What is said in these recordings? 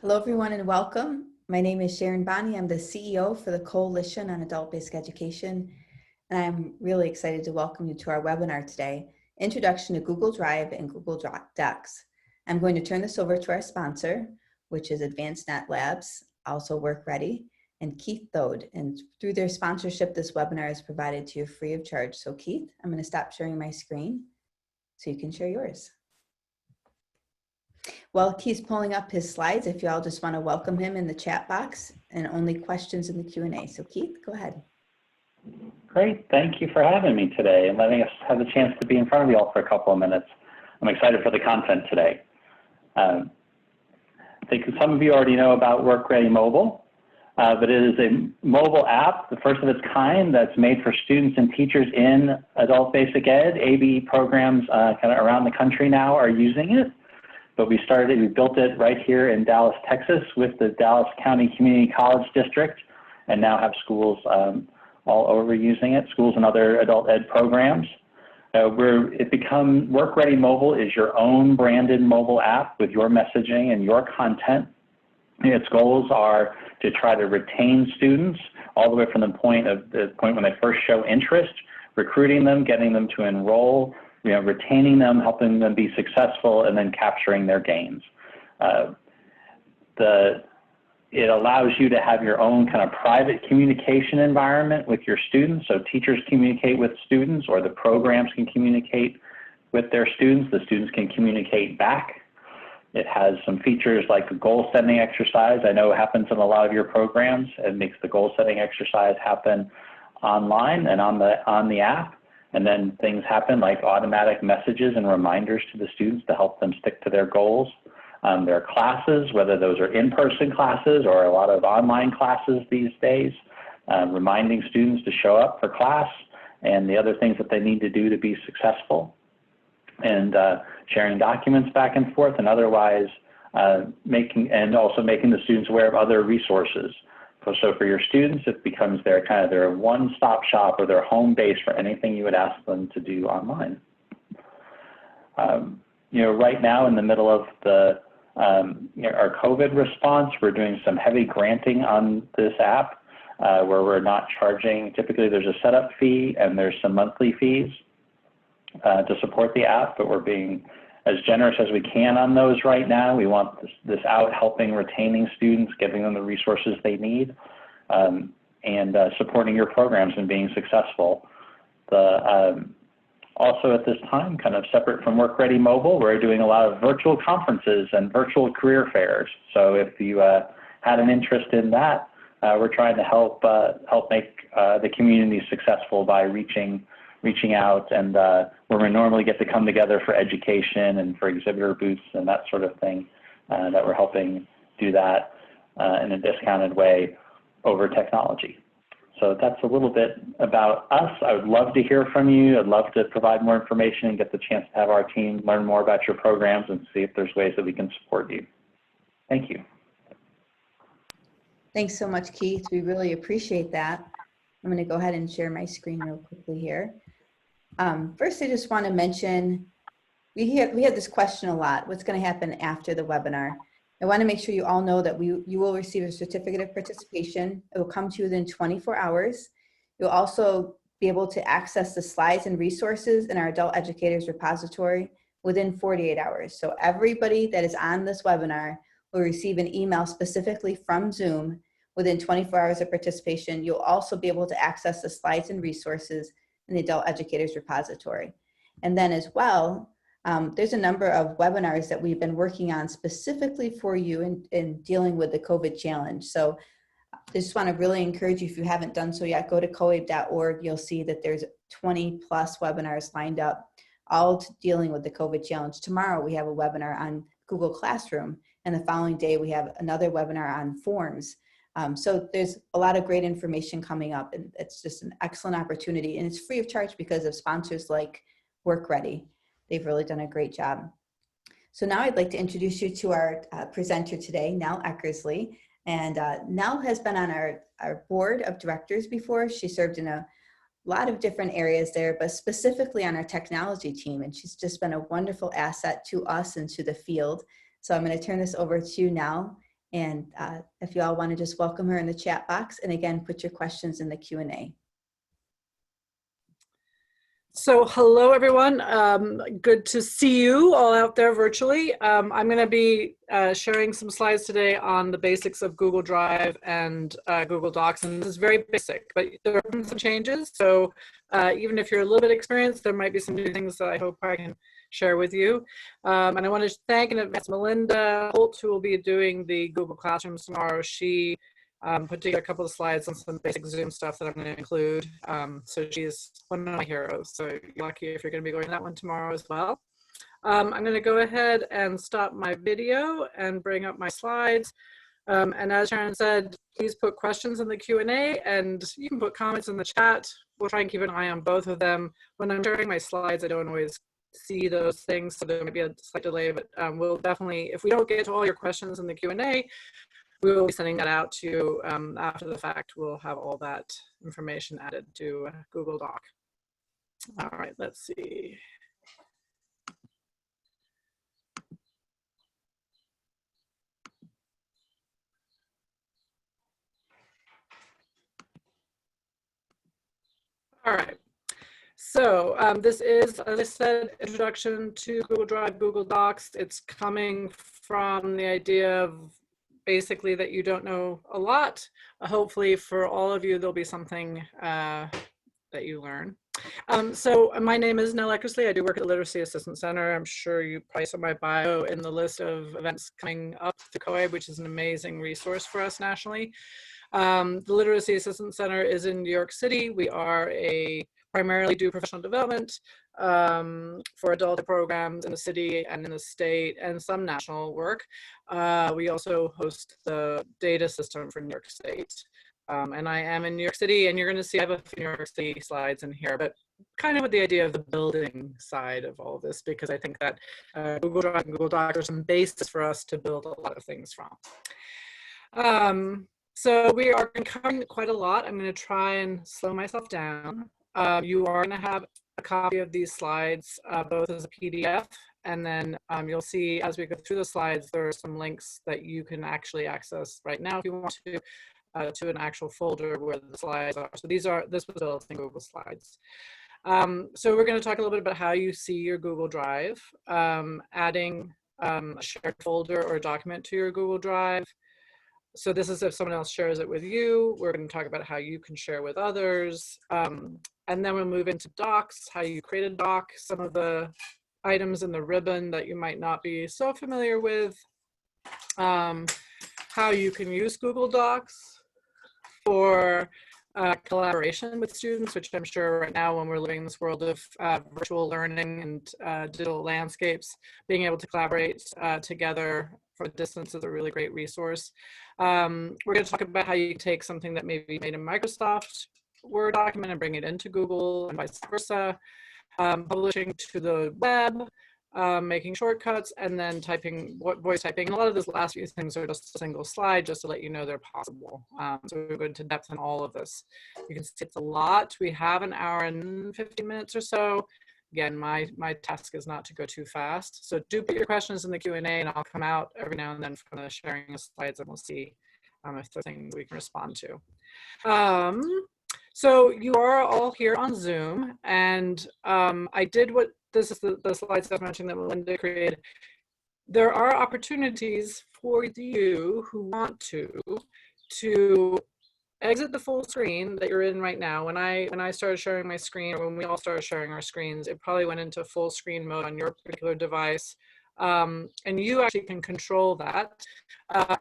Hello, everyone, and welcome. My name is Sharon Bonney. I'm the CEO for the Coalition on Adult Basic Education, and I'm really excited to welcome you to our webinar today, Introduction to Google Drive and Google Docs. I'm going to turn this over to our sponsor, which is Advanced Net Labs, also Work Ready, and Keith Thode. And through their sponsorship, this webinar is provided to you free of charge. So Keith, I'm going to stop sharing my screen so you can share yours. While Keith's pulling up his slides, if you all just want to welcome him in the chat box, and only questions in the Q&A. So Keith, go ahead. Great, thank you for having me today and letting us have the chance to be in front of you all for a couple of minutes. I'm excited for the content today. I think some of you already know about Work Ready Mobile, but it is a mobile app, the first of its kind, that's made for students and teachers in adult basic ed. ABE programs kind of around the country now are using it. But we built it right here in Dallas, Texas with the Dallas County Community College District, and now have schools all over using it, schools and other adult ed programs. Work Ready Mobile is your own branded mobile app with your messaging and your content. Its goals are to try to retain students all the way from the point when they first show interest, recruiting them, getting them to enroll, retaining them, helping them be successful, and then capturing their gains. It allows you to have your own kind of private communication environment with your students. So teachers communicate with students, or the programs can communicate with their students. The students can communicate back. It has some features like a goal setting exercise. I know happens in a lot of your programs. It makes the goal setting exercise happen online and on the app. And then things happen like automatic messages and reminders to the students to help them stick to their goals. There are classes, whether those are in-person classes or a lot of online classes these days, reminding students to show up for class and the other things that they need to do to be successful, and sharing documents back and forth, and otherwise making the students aware of other resources. So for your students, it becomes their one-stop shop or their home base for anything you would ask them to do online. Right now in the middle of our COVID response, we're doing some heavy granting on this app where we're not charging. Typically there's a setup fee and there's some monthly fees to support the app, but we're being as generous as we can on those right now. We want this out helping retaining students, giving them the resources they need, and supporting your programs and being successful. Also at this time, kind of separate from Work Ready Mobile, we're doing a lot of virtual conferences and virtual career fairs. So if you had an interest in that, we're trying to help make the community successful by reaching out, and where we normally get to come together for education and for exhibitor booths and that sort of thing, that we're helping do that in a discounted way over technology. So that's a little bit about us. I would love to hear from you. I'd love to provide more information and get the chance to have our team learn more about your programs and see if there's ways that we can support you. Thank you. Thanks so much, Keith. We really appreciate that. I'm going to go ahead and share my screen real quickly here. First, I just want to mention, we had this question a lot, what's going to happen after the webinar? I want to make sure you all know that you will receive a certificate of participation. It will come to you within 24 hours. You'll also be able to access the slides and resources in our adult educators repository within 48 hours. So everybody that is on this webinar will receive an email specifically from Zoom within 24 hours of participation. You'll also be able to access the slides and resources in the adult educators repository. And then as well, there's a number of webinars that we've been working on specifically for you in dealing with the COVID challenge. So I just want to really encourage you, if you haven't done so yet, go to coabe.org. You'll see that there's 20+ webinars lined up, all dealing with the COVID challenge. Tomorrow we have a webinar on Google Classroom, and the following day we have another webinar on forms. So there's a lot of great information coming up, and it's just an excellent opportunity, and it's free of charge because of sponsors like Work Ready. They've really done a great job. So now I'd like to introduce you to our presenter today, Nell Eckersley. And Nell has been on our board of directors before. She served in a lot of different areas there, but specifically on our technology team. And she's just been a wonderful asset to us and to the field. So I'm going to turn this over to you now And if you all want to just welcome her in the chat box, and again, put your questions in the Q&A. So hello, everyone. Good to see you all out there virtually. I'm going to be sharing some slides today on the basics of Google Drive and Google Docs. And this is very basic, but there have been some changes. So even if you're a little bit experienced, there might be some new things that I hope I can share with you. And I want to thank in advance Melinda Holt, who will be doing the Google Classrooms tomorrow. She put together a couple of slides on some basic Zoom stuff that I'm going to include. So she's one of my heroes. So you're lucky if you're going to be going to that one tomorrow as well. I'm going to go ahead and stop my video and bring up my slides. And as Sharon said, please put questions in the Q&A, and you can put comments in the chat. We'll try and keep an eye on both of them. When I'm sharing my slides, I don't always see those things, so there might be a slight delay, but we'll definitely, if we don't get to all your questions in the Q&A, we will be sending that out to you after the fact. We'll have all that information added to Google Doc. All right, let's see. All right. So this is, as I said, introduction to Google Drive, Google Docs. It's coming from the idea of basically that you don't know a lot. Hopefully for all of you, there'll be something that you learn. So my name is Nell Eckersley. I do work at the Literacy Assistance Center. I'm sure you probably saw my bio in the list of events coming up to COAB, which is an amazing resource for us nationally. The Literacy Assistance Center is in New York City. We are primarily do professional development for adult programs in the city and in the state, and some national work. We also host the data system for New York State. And I am in New York City, and you're going to see I have a few New York City slides in here, but kind of with the idea of the building side of all this, because I think that Google Drive and Google Docs are some basis for us to build a lot of things from. So we are covering quite a lot. I'm going to try and slow myself down. You are going to have a copy of these slides, both as a PDF, and then you'll see as we go through the slides, there are some links that you can actually access right now if you want to an actual folder where the slides are. So this was built in Google Slides. So we're going to talk a little bit about how you see your Google Drive, adding a shared folder or document to your Google Drive. So this is if someone else shares it with you. We're going to talk about how you can share with others. And then we'll move into docs, how you create a doc, some of the items in the ribbon that you might not be so familiar with, how you can use Google Docs for collaboration with students, which I'm sure right now when we're living in this world of virtual learning and digital landscapes, being able to collaborate together for a distance is a really great resource. We're going to talk about how you take something that may be made in Microsoft Word document and bring it into Google and vice versa, publishing to the web, making shortcuts, and then voice typing. And a lot of those last few things are just a single slide just to let you know they're possible. So we're going to depth in all of this. You can see it's a lot. We have an hour and 50 minutes or so. Again, my task is not to go too fast. So do put your questions in the Q&A, and I'll come out every now and then from the sharing of slides, and we'll see if there's things we can respond to. So you are all here on Zoom, and I did what this is the slides I was mentioning that Melinda created. There are opportunities for you who want to exit the full screen that you're in right now. When I started sharing my screen, or when we all started sharing our screens, it probably went into full screen mode on your particular device. And you actually can control that.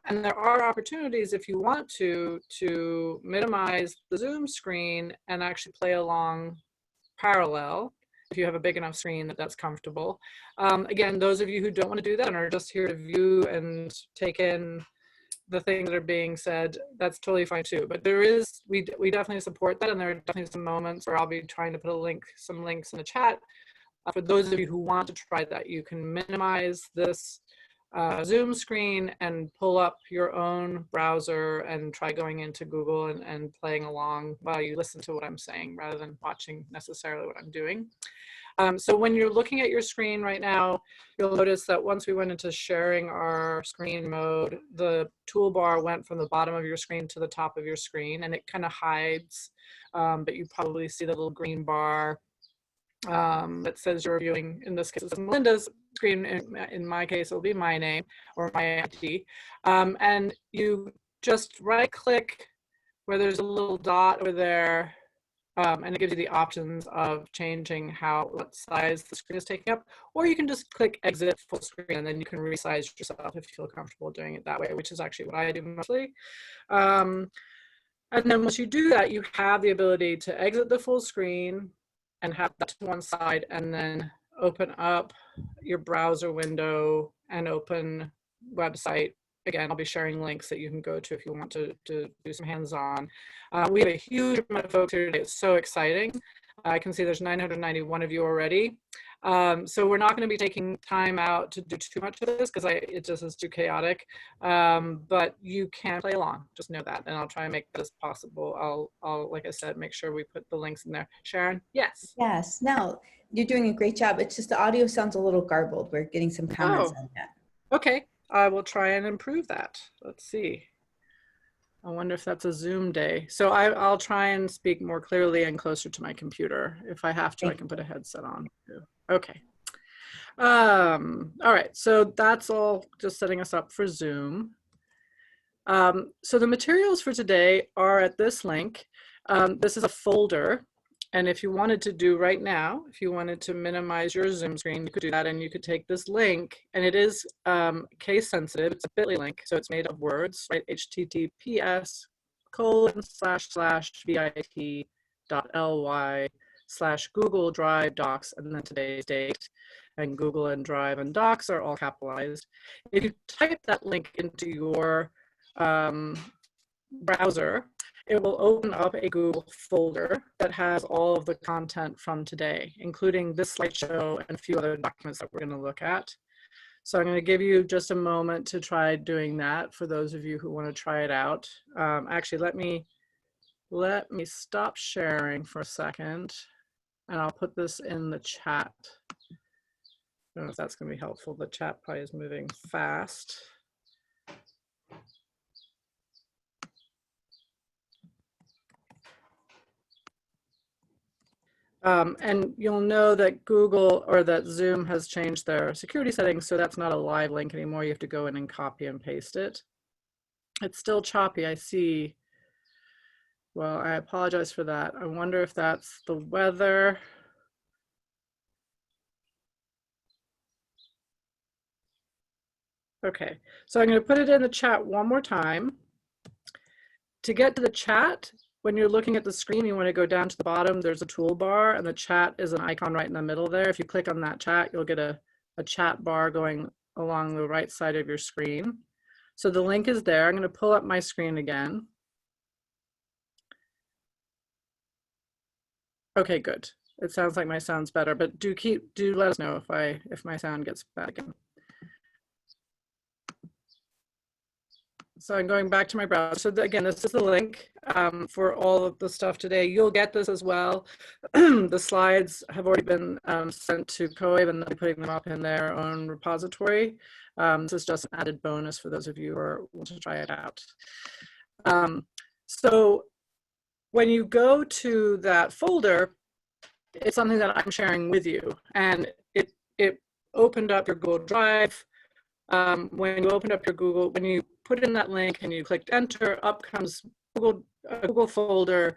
And there are opportunities if you want to minimize the Zoom screen and actually play along parallel if you have a big enough screen that's comfortable. Again, those of you who don't want to do that and are just here to view and take in the things that are being said, that's totally fine too. But we definitely support that, and there are definitely some moments where I'll be trying to put some links in the chat. For those of you who want to try that, you can minimize this Zoom screen and pull up your own browser and try going into Google and playing along while you listen to what I'm saying rather than watching necessarily what I'm doing. So when you're looking at your screen right now, you'll notice that once we went into sharing our screen mode, the toolbar went from the bottom of your screen to the top of your screen, and it kind of hides, but you probably see the little green bar that says you're viewing, in this case, it's Melinda's screen. In my case, it'll be my name or my ID. And you just right click where there's a little dot over there, and it gives you the options of changing what size the screen is taking up, or you can just click exit full screen and then you can resize yourself if you feel comfortable doing it that way, which is actually what I do mostly. And then once you do that, you have the ability to exit the full screen and have that to one side, and then open up your browser window and open website. Again, I'll be sharing links that you can go to if you want to do some hands-on. We have a huge amount of folks here today. It's so exciting. I can see there's 991 of you already. So we're not going to be taking time out to do too much of this because it just is too chaotic. But you can play along, just know that, and I'll try and make that as possible. I'll, like I said, make sure we put the links in there. Sharon, yes. Yes, no, you're doing a great job. It's just the audio sounds a little garbled. We're getting some comments on that. Okay, I will try and improve that. Let's see. I wonder if that's a Zoom day. So I'll try and speak more clearly and closer to my computer. If I have to, I can put a headset on too. Okay. All right, so that's all just setting us up for Zoom. So the materials for today are at this link. This is a folder. And if you wanted to do right now, if you wanted to minimize your Zoom screen, you could do that, and you could take this link, and it is case sensitive. It's a bit.ly link, so it's made of words, right? https://bit.ly/Google Drive Docs, and then today's date. And Google and Drive and Docs are all capitalized. If you type that link into your browser, it will open up a Google folder that has all of the content from today, including this slideshow and a few other documents that we're going to look at. So I'm going to give you just a moment to try doing that for those of you who want to try it out. Actually, let me stop sharing for a second, and I'll put this in the chat. I don't know if that's going to be helpful. The chat probably is moving fast. And you'll know that Google or that Zoom has changed their security settings, so that's not a live link anymore. You have to go in and copy and paste it. It's still choppy, I see. Well, I apologize for that. I wonder if that's the weather. Okay, so I'm going to put it in the chat one more time. To get to the chat, when you're looking at the screen, you want to go down to the bottom. There's a toolbar, and the chat is an icon right in the middle there. If you click on that chat, you'll get a chat bar going along the right side of your screen. So the link is there. I'm going to pull up my screen again. Okay, good. It sounds like my sound's better, but do let us know if my sound gets bad again. So I'm going back to my browser. So again, this is the link for all of the stuff today. You'll get this as well. The slides have already been sent to COAVE, and they're putting them up in their own repository. This is just an added bonus for those of you who want to try it out. So when you go to that folder, it's something that I'm sharing with you, and it opened up your Google Drive. When you opened up your Google, when you put in that link and you clicked enter, up comes Google folder.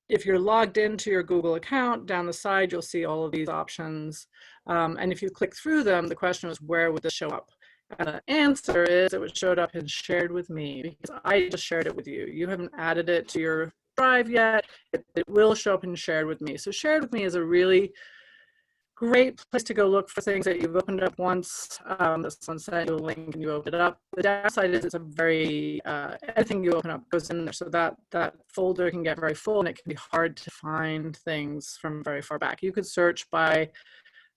If you're logged into your Google account, down the side, you'll see all of these options. And if you click through them, the question was, where would this show up? And the answer is it would show up in shared with me, because I just shared it with you. You haven't added it to your Drive yet. It will show up in shared with me. So shared with me is a really great place to go look for things that you've opened up once. This one sent you a link and you open it up. The downside is it's a very, anything you open up goes in there. So that folder can get very full, and it can be hard to find things from very far back. You could search by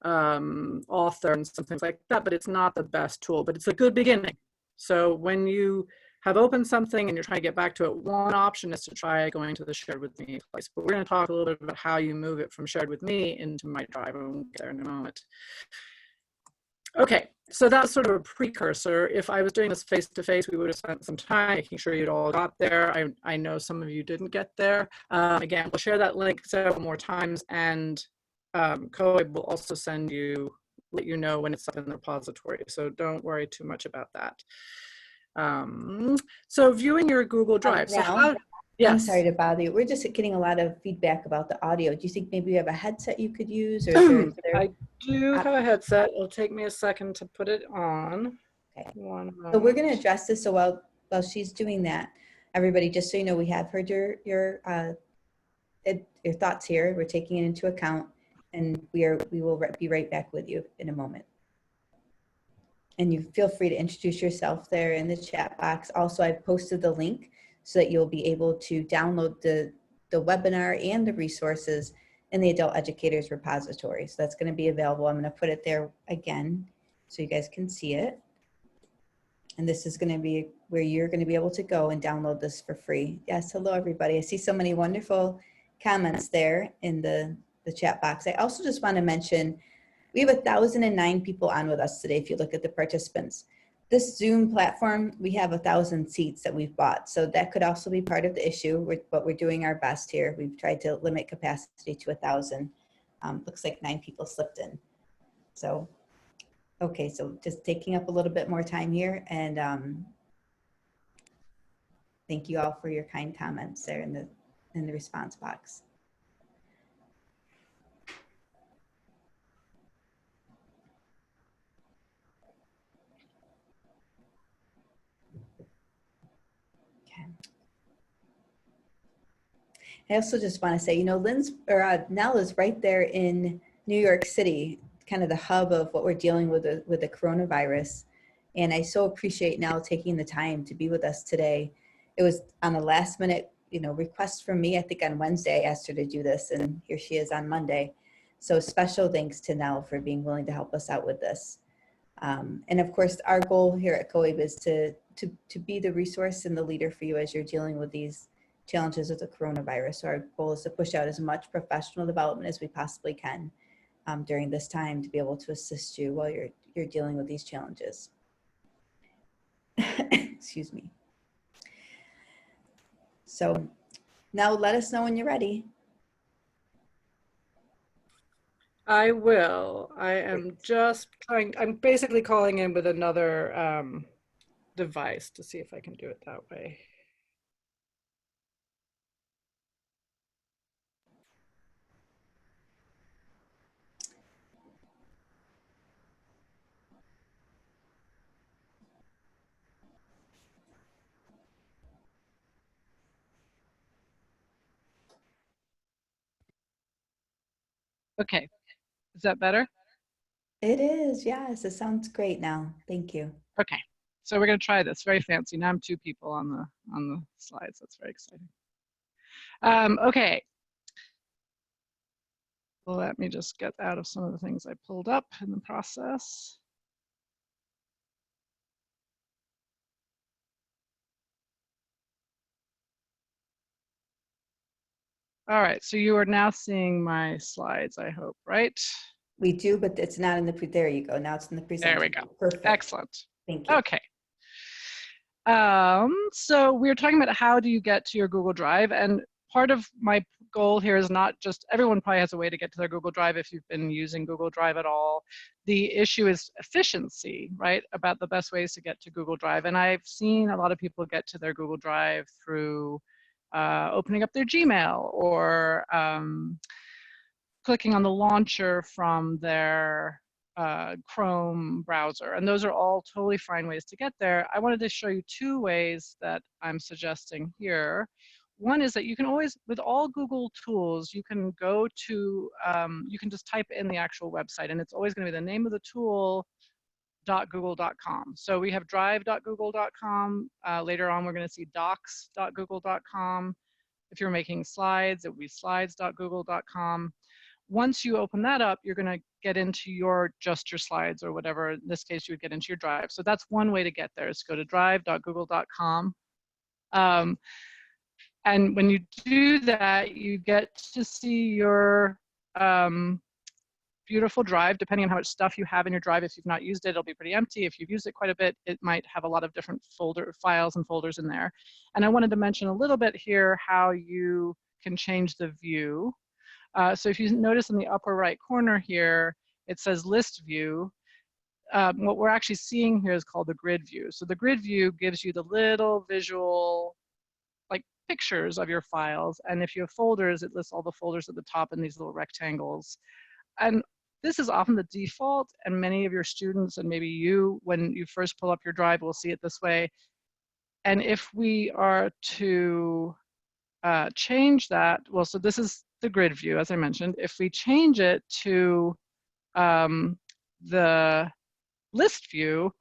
author and some things like that, but it's not the best tool, but it's a good beginning. So when you have opened something and you're trying to get back to it, one option is to try going to the shared with me place. But we're going to talk a little bit about how you move it from shared with me into my drive, and we'll get there in a moment. Okay, so that's sort of a precursor. If I was doing this face-to-face, we would have spent some time making sure you'd all got there. I know some of you didn't get there. Again, we'll share that link several more times, and COAB will also let you know when it's up in the repository. So don't worry too much about that. So viewing your Google Drive. Yes. I'm Yes. sorry to bother you. We're just getting a lot of feedback about the audio. Do you think maybe you have a headset you could use? Or is there I do have a headset. It'll take me a second to put it on. Okay. One So we're moment. going to address this. So while she's doing that, everybody, just so you know, we have heard your thoughts here. We're taking it into account, and we will be right back with you in a moment. And you feel free to introduce yourself there in the chat box. Also, I've posted the link so that you'll be able to download the webinar and the resources in the Adult Educators repository. So that's going to be available. I'm going to put it there again so you guys can see it. And this is going to be where you're going to be able to go and download this for free. Yes, hello everybody. I see so many wonderful comments there in the chat box. I also just want to mention we have 1,009 people on with us today if you look at the participants. This Zoom platform, we have 1,000 seats that we've bought. So that could also be part of the issue, but we're doing our best here. We've tried to limit capacity to 1,000. Looks like 9 people slipped in. So, okay, so just taking up a little bit more time here, and thank you all for your kind comments there in the response box. I also just want to say, you know, Nell is right there in New York City, kind of the hub of what we're dealing with the coronavirus. And I so appreciate Nell taking the time to be with us today. It was on a last minute, request from me. I think on Wednesday I asked her to do this, and here she is on Monday. So special thanks to Nell for being willing to help us out with this. And of course, our goal here at COAB is to be the resource and the leader for you as you're dealing with these challenges of the coronavirus. So our goal is to push out as much professional development as we possibly can during this time to be able to assist you while you're dealing with these challenges. Excuse me. So now let us know when you're ready. I will. I am just trying. I'm basically calling in with another device to see if I can do it that way. Okay, is that better? It is, yes. It sounds great now. Thank you. Okay, so we're going to try this. Very fancy. Now I'm 2 people on the slides. That's very exciting. Okay. Well, let me just get out of some of the things I pulled up in the process. All right, so you are now seeing my slides, I hope, right? We do, but it's not in the, there you go. Now it's in the presentation. There we go. Perfect. Excellent. Thank you. Okay. So we're talking about how do you get to your Google Drive, and part of my goal here is not just, everyone probably has a way to get to their Google Drive if you've been using Google Drive at all. The issue is efficiency, right? About the best ways to get to Google Drive. And I've seen a lot of people get to their Google Drive through opening up their Gmail or clicking on the launcher from their Chrome browser. And those are all totally fine ways to get there. I wanted to show you 2 ways that I'm suggesting here. One is that you can always, with all Google tools, you can go to, you can just type in the actual website, and it's always going to be the name of the tool .google.com. So we have drive.google.com. Later on, we're going to see docs.google.com. If you're making slides, it would be slides.google.com. once you open that up, you're going to get into just your slides or whatever. In this case, you would get into your drive. So that's one way to get there, is go to drive.google.com. And when you do that, you get to see your beautiful drive, depending on how much stuff you have in your drive. If you've not used it, it'll be pretty empty. If you've used it quite a bit, it might have a lot of different files and folders in there. And I wanted to mention a little bit here how you can change the view. So if you notice in the upper right corner here, it says list view. What we're actually seeing here is called the grid view. So the grid view gives you the little visual, like pictures of your files. And if you have folders, it lists all the folders at the top in these little rectangles. And this is often the default, and many of your students, and maybe you, when you first pull up your drive, will see it this way. And if we are to change that, well, so this is the grid view, as I mentioned. If we change it to the list view,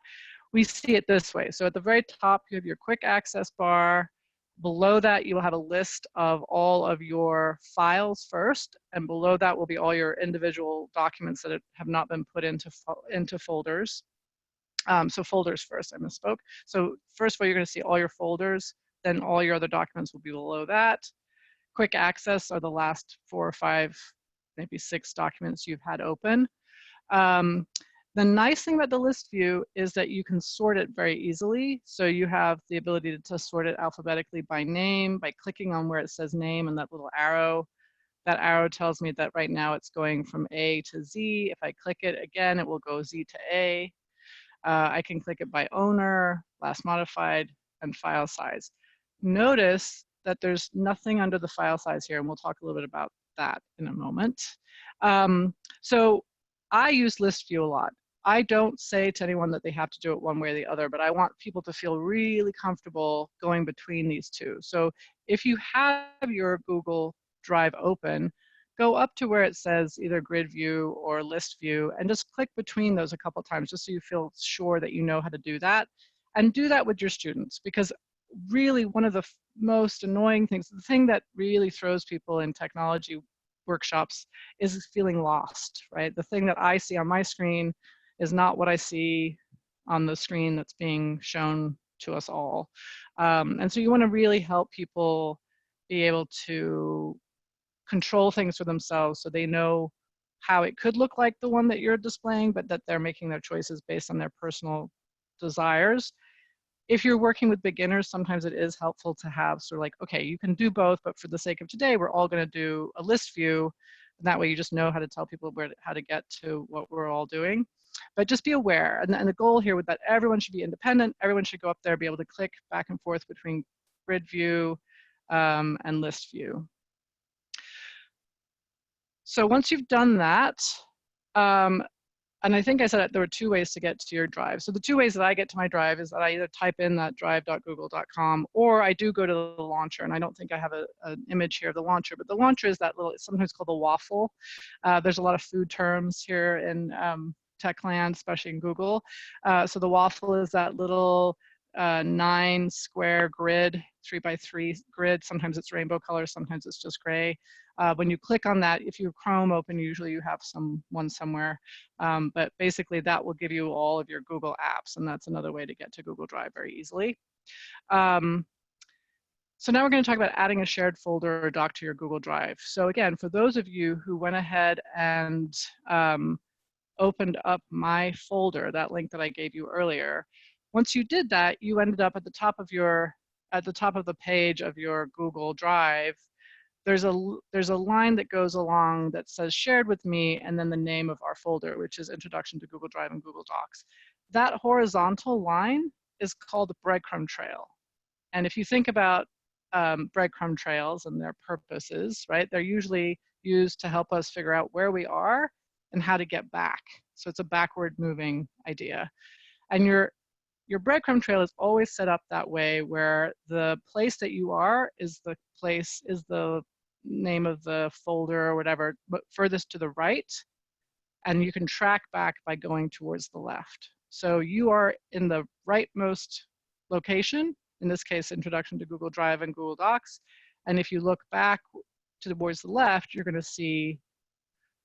we see it this way. So at the very top, you have your quick access bar. Below that, you will have a list of all of your files first, and below that will be all your individual documents that have not been put into folders. So folders first, I misspoke. So first of all, you're going to see all your folders, then all your other documents will be below that. Quick access are the last 4 or 5, maybe 6 documents you've had open. The nice thing about the list view is that you can sort it very easily. So you have the ability to sort it alphabetically by name, by clicking on where it says name and that little arrow. That arrow tells me that right now it's going from A to Z. If I click it again, it will go Z to A. I can click it by owner, last modified, and file size. Notice that there's nothing under the file size here, and we'll talk a little bit about that in a moment. So I use list view a lot. I don't say to anyone that they have to do it one way or the other, but I want people to feel really comfortable going between these two. So if you have your Google Drive open, go up to where it says either grid view or list view and just click between those a couple times, just so you feel sure that you know how to do that. And do that with your students, because really one of the most annoying things, the thing that really throws people in technology workshops, is feeling lost, right? The thing that I see on my screen is not what I see on the screen that's being shown to us all. And so you want to really help people be able to control things for themselves, so they know how it could look like the one that you're displaying, but that they're making their choices based on their personal desires. If you're working with beginners, sometimes it is helpful to have sort of like, okay, you can do both, but for the sake of today, we're all going to do a list view. And that way you just know how to tell people how to get to what we're all doing. But just be aware. And the goal here with that, everyone should be independent. Everyone should go up there, be able to click back and forth between grid view and list view. So once you've done that, and I think I said there were 2 ways to get to your drive. So the 2 ways that I get to my drive is that I either type in that drive.google.com, or I do go to the launcher. And I don't think I have an image here of the launcher, but the launcher is that little, it's sometimes called the waffle. There's a lot of food terms here in Techland, especially in Google. So the waffle is that little 9 square grid, 3x3 grid. Sometimes it's rainbow color, sometimes it's just gray. When you click on that, if you have Chrome open, usually you have one somewhere. But basically that will give you all of your Google apps, and that's another way to get to Google Drive very easily. So now we're going to talk about adding a shared folder or doc to your Google Drive. So again, for those of you who went ahead and opened up my folder, that link that I gave you earlier, once you did that, you ended up at the top of the page of your Google Drive. There's a line that goes along that says shared with me, and then the name of our folder, which is Introduction to Google Drive and Google Docs. That horizontal line is called the breadcrumb trail. And if you think about breadcrumb trails and their purposes, right, they're usually used to help us figure out where we are and how to get back. So it's a backward moving idea. And your breadcrumb trail is always set up that way, where the place that you are is the name of the folder or whatever, but furthest to the right, and you can track back by going towards the left. So you are in the rightmost location, in this case, Introduction to Google Drive and Google Docs. And if you look back towards the left, you're going to see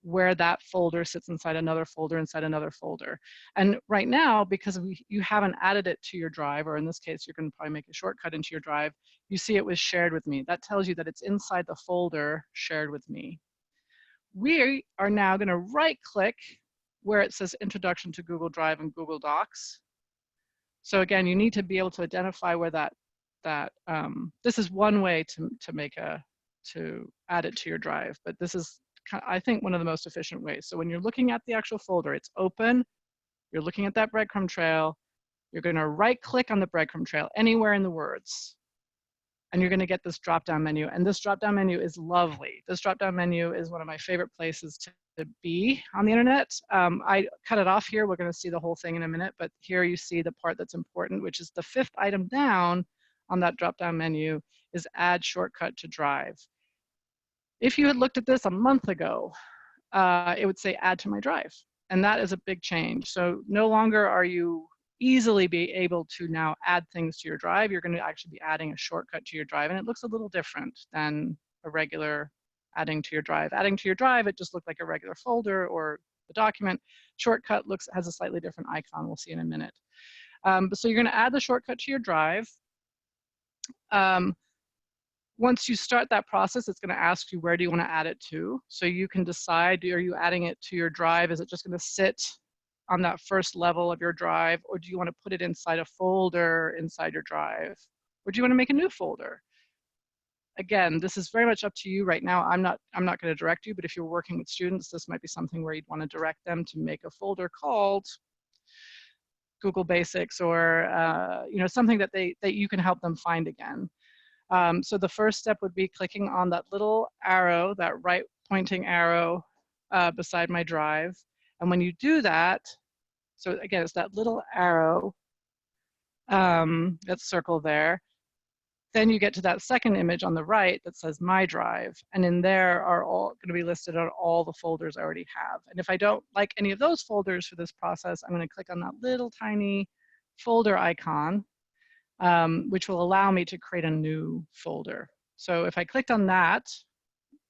where that folder sits inside another folder inside another folder. And right now, because you haven't added it to your drive, or in this case, you're going to probably make a shortcut into your drive, you see it was shared with me. That tells you that it's inside the folder shared with me. We are now going to right click where it says Introduction to Google Drive and Google Docs. So again, you need to be able to identify where this is one way to add it to your drive, but this is, I think, one of the most efficient ways. So when you're looking at the actual folder, it's open, you're looking at that breadcrumb trail, you're going to right click on the breadcrumb trail anywhere in the words, and you're going to get this drop down menu. And this drop down menu is lovely. This drop down menu is one of my favorite places to be on the internet. I cut it off here. We're going to see the whole thing in a minute, but here you see the part that's important, which is the 5th item down on that drop down menu is Add Shortcut to Drive. If you had looked at this a month ago, it would say Add to my drive. And that is a big change. So no longer are you easily be able to now add things to your drive. You're going to actually be adding a shortcut to your drive. And it looks a little different than a regular adding to your drive. Adding to your drive, it just looked like a regular folder or the document. Shortcut has a slightly different icon. We'll see in a minute. So you're going to add the shortcut to your drive. Once you start that process, it's going to ask you where do you want to add it to. So you can decide, are you adding it to your drive? Is it just going to sit on that first level of your drive? Or do you want to put it inside a folder inside your drive? Or do you want to make a new folder? Again, this is very much up to you right now. I'm not going to direct you, but if you're working with students, this might be something where you'd want to direct them to make a folder called Google Basics, or something that you can help them find again. So the first step would be clicking on that little arrow, that right pointing arrow beside my drive. And when you do that, so again, it's that little arrow that's circled there. Then you get to that second image on the right that says My Drive. And in there are all going to be listed on all the folders I already have. And if I don't like any of those folders for this process, I'm going to click on that little tiny folder icon, which will allow me to create a new folder. So if I clicked on that,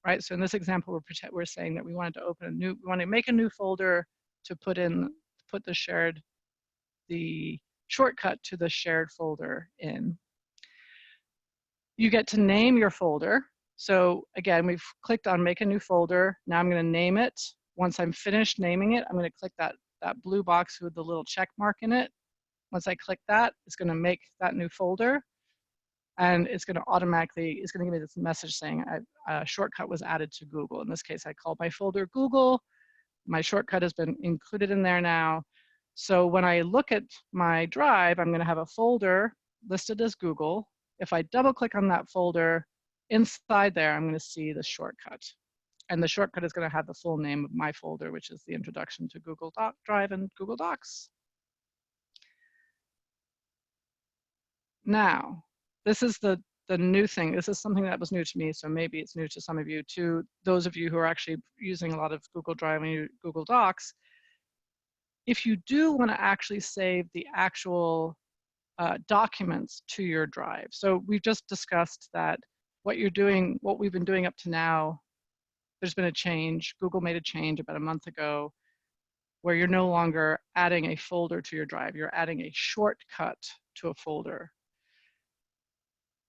right? So in this example, we're saying that we wanted to we want to make a new folder to put the shortcut to the shared folder in. You get to name your folder. So again, we've clicked on Make a New Folder. Now I'm going to name it. Once I'm finished naming it, I'm going to click that blue box with the little check mark in it. Once I click that, it's going to make that new folder, and it's going to give me this message saying a shortcut was added to Google. In this case, I called my folder Google. My shortcut has been included in there now. So when I look at my drive, I'm going to have a folder listed as Google. If I double click on that folder, inside there, I'm going to see the shortcut. And the shortcut is going to have the full name of my folder, which is the Introduction to Google Drive and Google Docs. Now, this is the new thing. This is something that was new to me, so maybe it's new to some of you too. Those of you who are actually using a lot of Google Drive and Google Docs, if you do want to actually save the actual documents to your drive. So we've just discussed that what we've been doing up to now, there's been a change. Google made a change about a month ago where you're no longer adding a folder to your drive. You're adding a shortcut to a folder.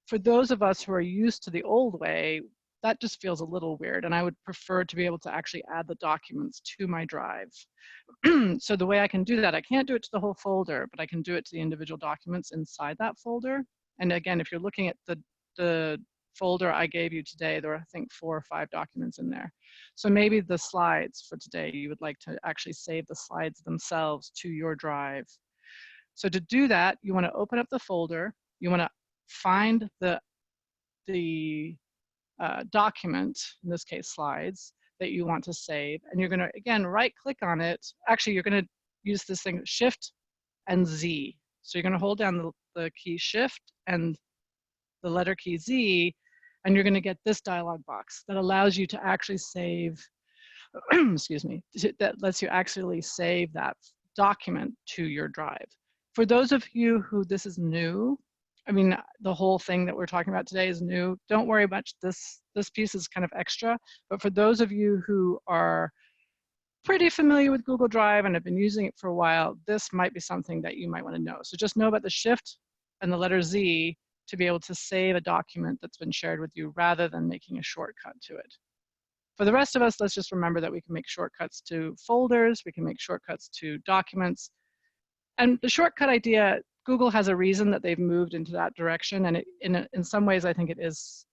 For those of us who are used to the old way, that just feels a little weird, and I would prefer to be able to actually add the documents to my drive. So the way I can do that, I can't do it to the whole folder, but I can do it to the individual documents inside that folder. And again, if you're looking at the folder I gave you today, there are, I think, 4 or 5 documents in there. So maybe the slides for today, you would like to actually save the slides themselves to your drive. So to do that, you want to open up the folder, you want to find the document, in this case slides, that you want to save, and you're going to again right click on it. Actually, you're going to use this thing Shift and Z. So you're going to hold down the key Shift and the letter key Z, and you're going to get this dialog box that allows you to actually save excuse me, that lets you actually save that document to your drive. For those of you who this is new, I mean, the whole thing that we're talking about today is new. Don't worry much. This piece is kind of extra. But for those of you who are pretty familiar with Google Drive and have been using it for a while, this might be something that you might want to know. So just know about the shift and the letter Z to be able to save a document that's been shared with you rather than making a shortcut to it. For the rest of us, let's just remember that we can make shortcuts to folders, we can make shortcuts to documents. And the shortcut idea, Google has a reason that they've moved into that direction, and in some ways I think it is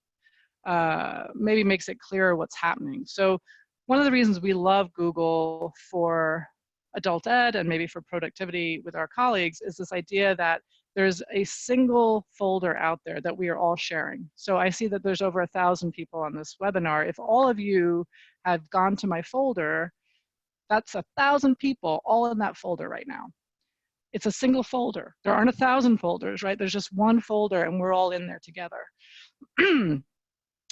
maybe makes it clearer what's happening. So one of the reasons we love Google for adult ed and maybe for productivity with our colleagues is this idea that there's a single folder out there that we are all sharing. So I see that there's over 1,000 people on this webinar. If all of you have gone to my folder, that's 1,000 people all in that folder right now. It's a single folder. There aren't 1,000 folders, right? There's just one folder and we're all in there together.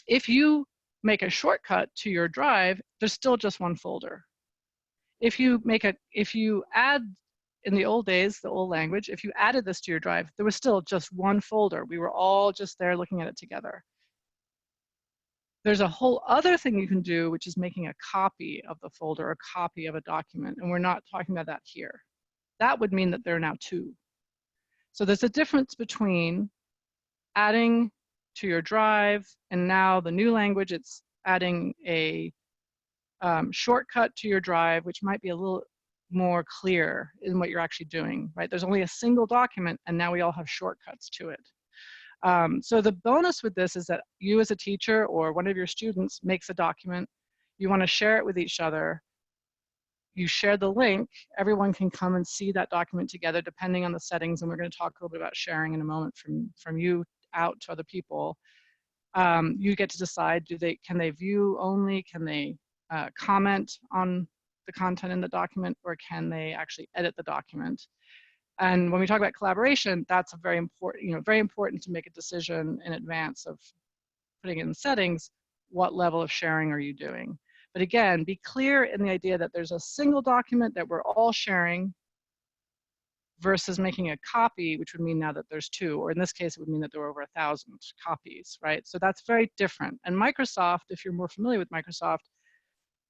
If you make a shortcut to your drive, there's still just one folder. If you add, in the old days, the old language, if you added this to your drive, there was still just one folder. We were all just there looking at it together. There's a whole other thing you can do, which is making a copy of the folder, a copy of a document, and we're not talking about that here. That would mean that there are now two. So there's a difference between adding to your drive, and now the new language, it's adding a shortcut to your drive, which might be a little more clear in what you're actually doing, right? There's only a single document, and now we all have shortcuts to it. So the bonus with this is that you as a teacher or one of your students makes a document, you want to share it with each other, you share the link, everyone can come and see that document together depending on the settings, and we're going to talk a little bit about sharing in a moment from you out to other people. You get to decide, can they view only, can they comment on the content in the document, or can they actually edit the document? And when we talk about collaboration, that's a very important to make a decision in advance of putting in settings, what level of sharing are you doing? But again, be clear in the idea that there's a single document that we're all sharing versus making a copy, which would mean now that there's two, or in this case, it would mean that there are over 1,000 copies, right? So that's very different. And Microsoft, if you're more familiar with Microsoft,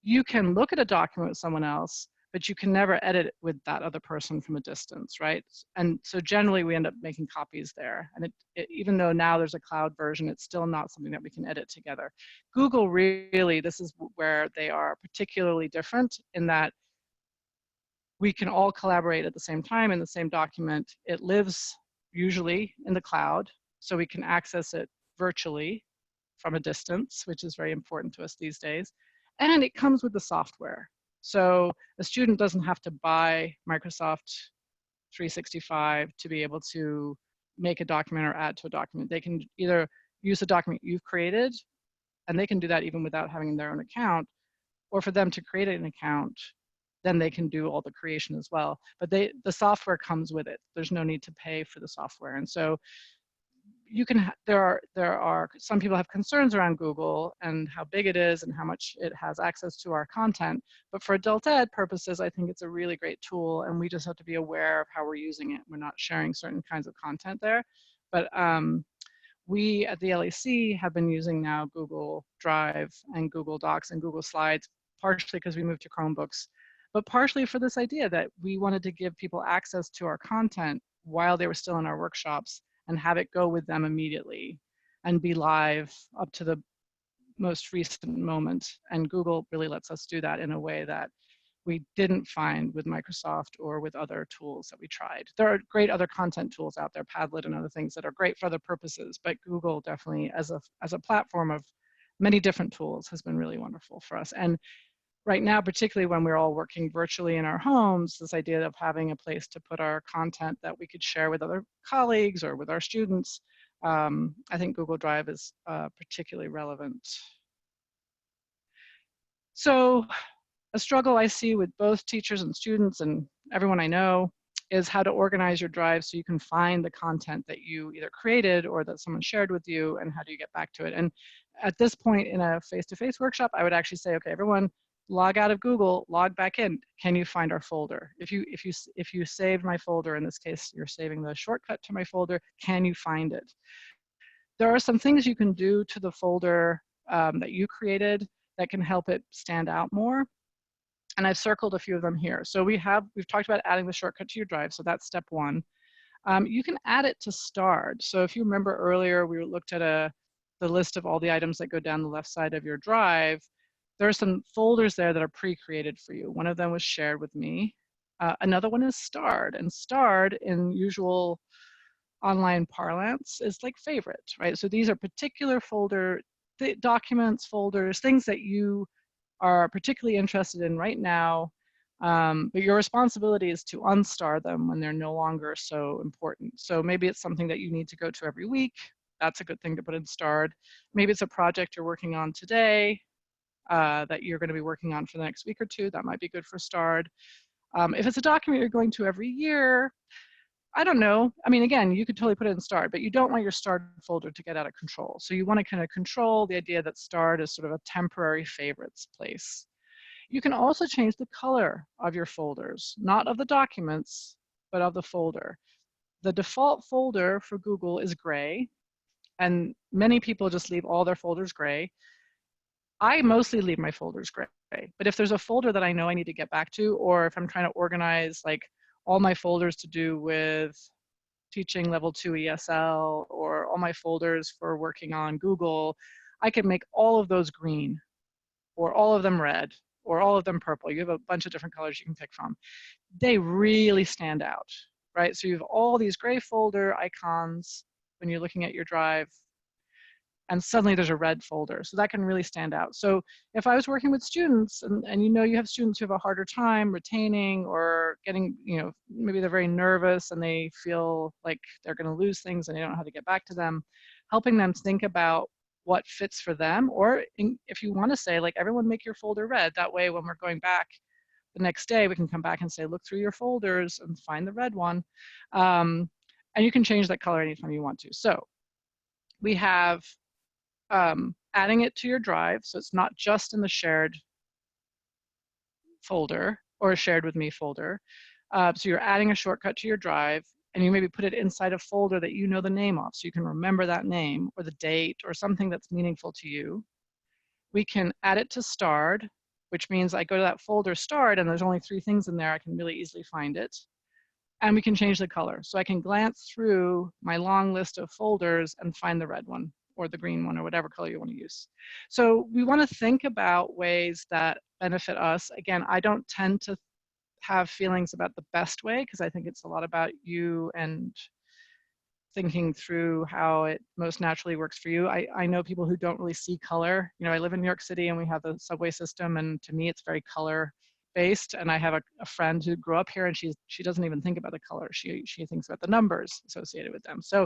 you can look at a document with someone else, but you can never edit it with that other person from a distance, right? And so generally we end up making copies there. And even though now there's a cloud version, it's still not something that we can edit together. Google really, this is where they are particularly different in that we can all collaborate at the same time in the same document. It lives usually in the cloud, so we can access it virtually from a distance, which is very important to us these days. And it comes with the software. So a student doesn't have to buy Microsoft 365 to be able to make a document or add to a document. They can either use a document you've created, and they can do that even without having their own account, or for them to create an account, then they can do all the creation as well. But the software comes with it. There's no need to pay for the software. And so you can, there are some people have concerns around Google and how big it is and how much it has access to our content. But for adult ed purposes, I think it's a really great tool, and we just have to be aware of how we're using it. We're not sharing certain kinds of content there. But we at the LEC have been using now Google Drive and Google Docs and Google Slides, partially because we moved to Chromebooks, but partially for this idea that we wanted to give people access to our content while they were still in our workshops and have it go with them immediately and be live up to the most recent moment. And Google really lets us do that in a way that we didn't find with Microsoft or with other tools that we tried. There are great other content tools out there, Padlet and other things that are great for other purposes, but Google definitely as a platform of many different tools has been really wonderful for us. And right now, particularly when we're all working virtually in our homes, this idea of having a place to put our content that we could share with other colleagues or with our students, I think Google Drive is particularly relevant. So a struggle I see with both teachers and students and everyone I know is how to organize your drive so you can find the content that you either created or that someone shared with you, and how do you get back to it. And at this point in a face-to-face workshop, I would actually say, okay, everyone, log out of Google, log back in. Can you find our folder? If you saved my folder, in this case, you're saving the shortcut to my folder, can you find it? There are some things you can do to the folder that you created that can help it stand out more. And I've circled a few of them here. So we've talked about adding the shortcut to your drive. So that's step one. You can add it to starred. So if you remember earlier, we looked at the list of all the items that go down the left side of your drive. There are some folders there that are pre-created for you. One of them was shared with me. Another one is starred, and starred in usual online parlance is like favorite, right? So these are particular documents, folders, things that you are particularly interested in right now, but your responsibility is to unstar them when they're no longer so important. So maybe it's something that you need to go to every week. That's a good thing to put in starred. Maybe it's a project you're working on today that you're going to be working on for the next week or two. That might be good for starred. If it's a document you're going to every year, I don't know. I mean, again, you could totally put it in starred, but you don't want your starred folder to get out of control. So you want to kind of control the idea that starred is sort of a temporary favorites place. You can also change the color of your folders, not of the documents, but of the folder. The default folder for Google is gray, and many people just leave all their folders gray. I mostly leave my folders gray, but if there's a folder that I know I need to get back to, or if I'm trying to organize like all my folders to do with teaching level 2 ESL, or all my folders for working on Google, I can make all of those green, or all of them red, or all of them purple. You have a bunch of different colors you can pick from. They really stand out, right? So you have all these gray folder icons when you're looking at your drive, and suddenly there's a red folder. So that can really stand out. So if I was working with students, and you have students who have a harder time retaining or getting, maybe they're very nervous and they feel like they're going to lose things and they don't know how to get back to them, helping them think about what fits for them. Or if you want to say, like, everyone make your folder red, that way when we're going back the next day, we can come back and say, look through your folders and find the red one. And you can change that color anytime you want to. So we have adding it to your drive, so it's not just in the shared folder or a shared with me folder. So you're adding a shortcut to your drive, and you maybe put it inside a folder that you know the name of, so you can remember that name or the date or something that's meaningful to you. We can add it to starred, which means I go to that folder starred and there's only 3 things in there. I can really easily find it. And we can change the color. So I can glance through my long list of folders and find the red one or the green one or whatever color you want to use. So we want to think about ways that benefit us. Again, I don't tend to have feelings about the best way, because I think it's a lot about you and thinking through how it most naturally works for you. I know people who don't really see color. I live in New York City and we have the subway system, and to me it's very color based. And I have a friend who grew up here, and she doesn't even think about the color. She thinks about the numbers associated with them. So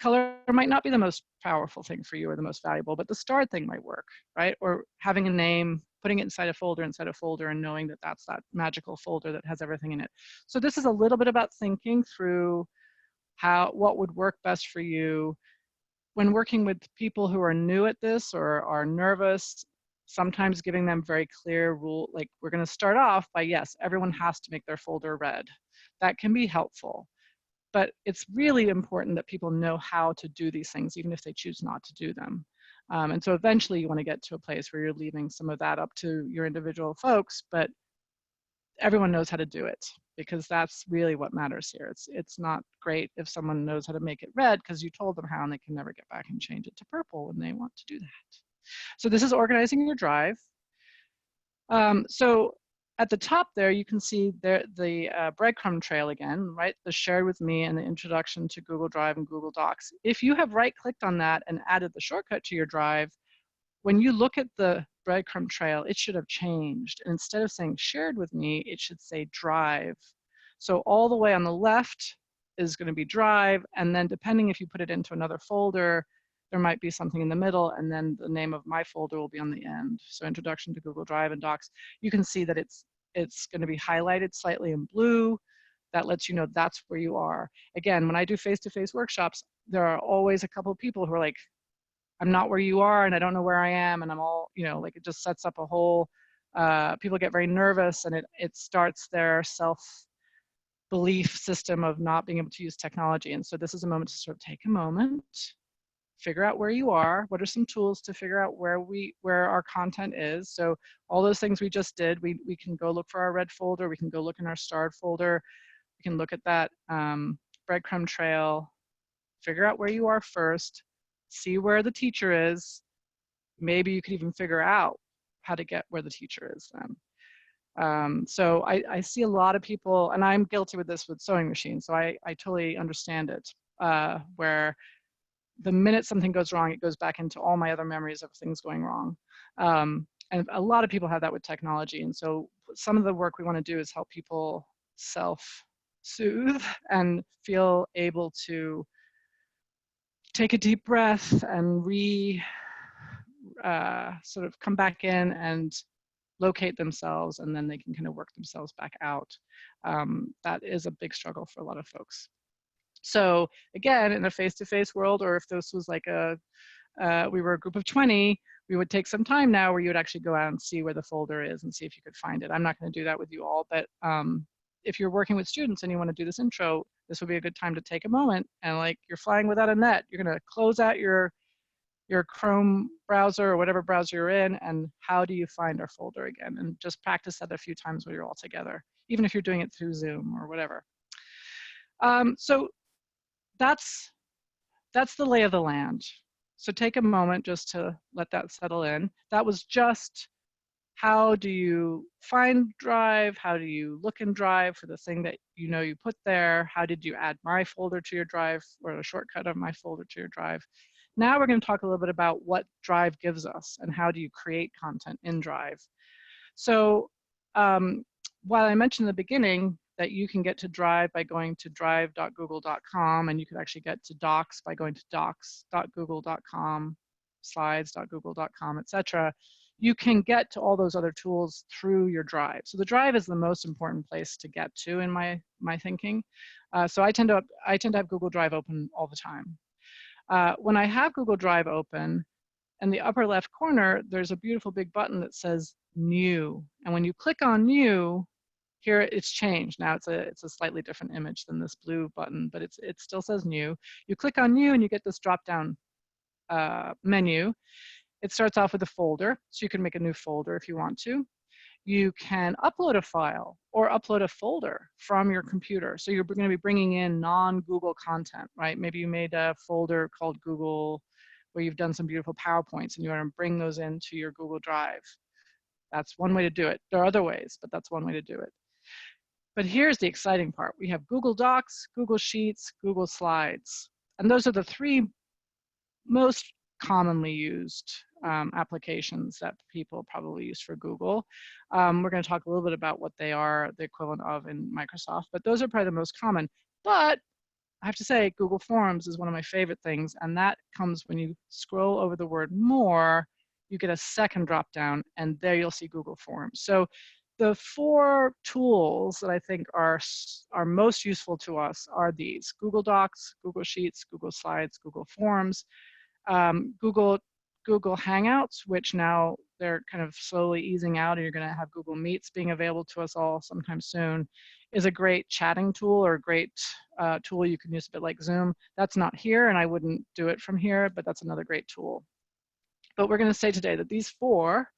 color might not be the most powerful thing for you or the most valuable, but the starred thing might work, right? Or having a name, putting it inside a folder, and knowing that that's that magical folder that has everything in it. So this is a little bit about thinking through what would work best for you. When working with people who are new at this or are nervous, sometimes giving them very clear rule, like, we're going to start off by, yes, everyone has to make their folder red. That can be helpful. But it's really important that people know how to do these things, even if they choose not to do them. And so eventually you want to get to a place where you're leaving some of that up to your individual folks, but everyone knows how to do it, because that's really what matters here. It's not great if someone knows how to make it red because you told them how and they can never get back and change it to purple when they want to do that. So this is organizing your drive. So at the top there, you can see the breadcrumb trail again, right? The shared with me and the introduction to Google Drive and Google Docs. If you have right-clicked on that and added the shortcut to your drive, when you look at the breadcrumb trail, it should have changed. And instead of saying shared with me, it should say drive. So all the way on the left is going to be drive. And then depending if you put it into another folder, there might be something in the middle, and then the name of my folder will be on the end. So introduction to Google Drive and Docs. You can see that it's going to be highlighted slightly in blue. That lets you know that's where you are. Again, when I do face-to-face workshops, there are always a couple of people who are like, I'm not where you are and I don't know where I am, and I'm all, like, it just sets up a whole, people get very nervous, and it starts their self-belief system of not being able to use technology. And so this is a moment to sort of take a moment, figure out where you are. What are some tools to figure out where our content is? So all those things we just did, we can go look for our red folder. We can go look in our starred folder. We can look at that breadcrumb trail, figure out where you are first, see where the teacher is. Maybe you could even figure out how to get where the teacher is then. So I see a lot of people, and I'm guilty with this with sewing machines, so I totally understand it, where the minute something goes wrong, it goes back into all my other memories of things going wrong. And a lot of people have that with technology. And so some of the work we want to do is help people self-soothe and feel able to take a deep breath and sort of come back in and locate themselves, and then they can kind of work themselves back out. That is a big struggle for a lot of folks. So again, in a face-to-face world, or if this was like we were a group of 20, we would take some time now where you would actually go out and see where the folder is and see if you could find it. I'm not going to do that with you all, but if you're working with students and you want to do this intro, this would be a good time to take a moment and, like, you're flying without a net. You're going to close out your Chrome browser or whatever browser you're in, and how do you find our folder again? And just practice that a few times when you're all together, even if you're doing it through Zoom or whatever. So that's the lay of the land. So take a moment just to let that settle in. That was just how do you find Drive? How do you look in Drive for the thing that you put there? How did you add my folder to your Drive, or a shortcut of my folder to your Drive? Now we're going to talk a little bit about what Drive gives us and how do you create content in Drive. So while I mentioned in the beginning that you can get to Drive by going to drive.google.com, and you could actually get to Docs by going to docs.google.com, slides.google.com, etc. You can get to all those other tools through your Drive. So the Drive is the most important place to get to in my thinking. So I tend to have Google Drive open all the time. When I have Google Drive open, in the upper left corner, there's a beautiful big button that says New. And when you click on New, here it's changed. Now it's a slightly different image than this blue button, but it still says New. You click on New and you get this drop-down menu. It starts off with a folder, so you can make a new folder if you want to. You can upload a file or upload a folder from your computer. So you're going to be bringing in non-Google content, right? Maybe you made a folder called Google where you've done some beautiful PowerPoints and you want to bring those into your Google Drive. That's one way to do it. There are other ways, but that's one way to do it. But here's the exciting part. We have Google Docs, Google Sheets, Google Slides. And those are the three most commonly used applications that people probably use for Google. We're going to talk a little bit about what they are the equivalent of in Microsoft, but those are probably the most common. But I have to say, Google Forms is one of my favorite things, and that comes when you scroll over the word More, you get a second drop down, and there you'll see Google Forms. So the four tools that I think are most useful to us are these: Google Docs, Google Sheets, Google Slides, Google Forms. Google Hangouts, which now they're kind of slowly easing out, and you're going to have Google Meets being available to us all sometime soon, is a great chatting tool, or a great tool you can use a bit like Zoom. That's not here, and I wouldn't do it from here, but that's another great tool. But we're going to say today that these four,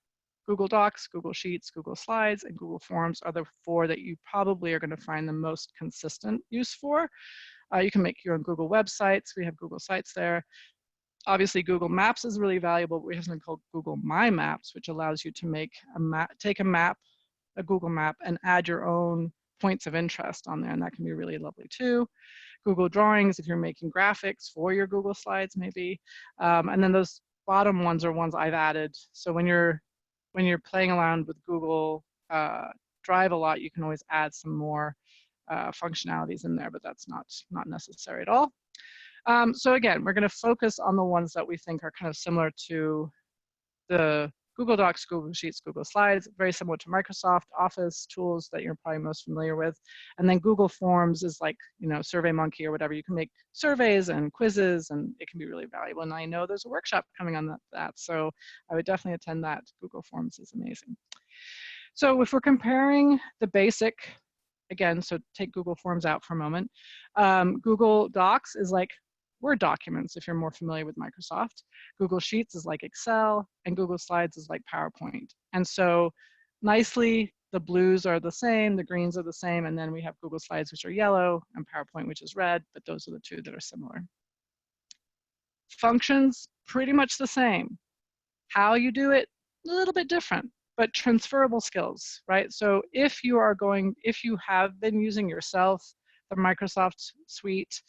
Google Docs, Google Sheets, Google Slides, and Google Forms, are the four that you probably are going to find the most consistent use for. You can make your own Google websites. We have Google Sites there. Obviously, Google Maps is really valuable, but we have something called Google My Maps, which allows you to make a map, take a Google map, and add your own points of interest on there, and that can be really lovely too. Google Drawings, if you're making graphics for your Google Slides, maybe. And then those bottom ones are ones I've added. So when you're playing around with Google Drive a lot, you can always add some more functionalities in there, but that's not necessary at all. So again, we're going to focus on the ones that we think are kind of similar to the Google Docs, Google Sheets, Google Slides, very similar to Microsoft Office tools that you're probably most familiar with. And then Google Forms is like, SurveyMonkey or whatever. You can make surveys and quizzes, and it can be really valuable. And I know there's a workshop coming on that, so I would definitely attend that. Google Forms is amazing. So if we're comparing the basic, again, so take Google Forms out for a moment. Google Docs is like Word documents if you're more familiar with Microsoft. Google Sheets is like Excel, and Google Slides is like PowerPoint. And so nicely, the blues are the same, the greens are the same, and then we have Google Slides, which are yellow, and PowerPoint, which is red, but those are the two that are similar. Functions, pretty much the same. How you do it, a little bit different, but transferable skills, right? So if you have been using yourself the Microsoft suite,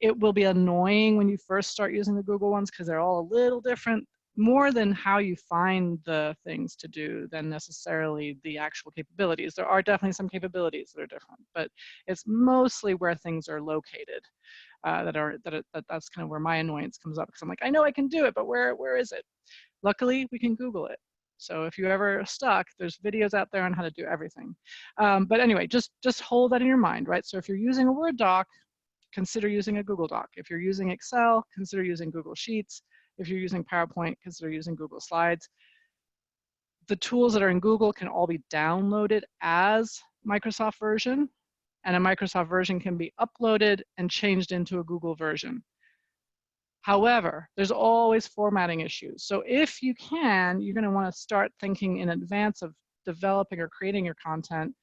it will be annoying when you first start using the Google ones because they're all a little different, more than how you find the things to do than necessarily the actual capabilities. There are definitely some capabilities that are different, but it's mostly where things are located. That's kind of where my annoyance comes up, because I'm like, I know I can do it, but where is it? Luckily, we can Google it. So if you're ever stuck, there's videos out there on how to do everything. But anyway, just hold that in your mind, right? So if you're using a Word doc, consider using a Google Doc. If you're using Excel, consider using Google Sheets. If you're using PowerPoint, consider using Google Slides. The tools that are in Google can all be downloaded as Microsoft version, and a Microsoft version can be uploaded and changed into a Google version. However, there's always formatting issues. So if you can, you're going to want to start thinking in advance of developing or creating your content.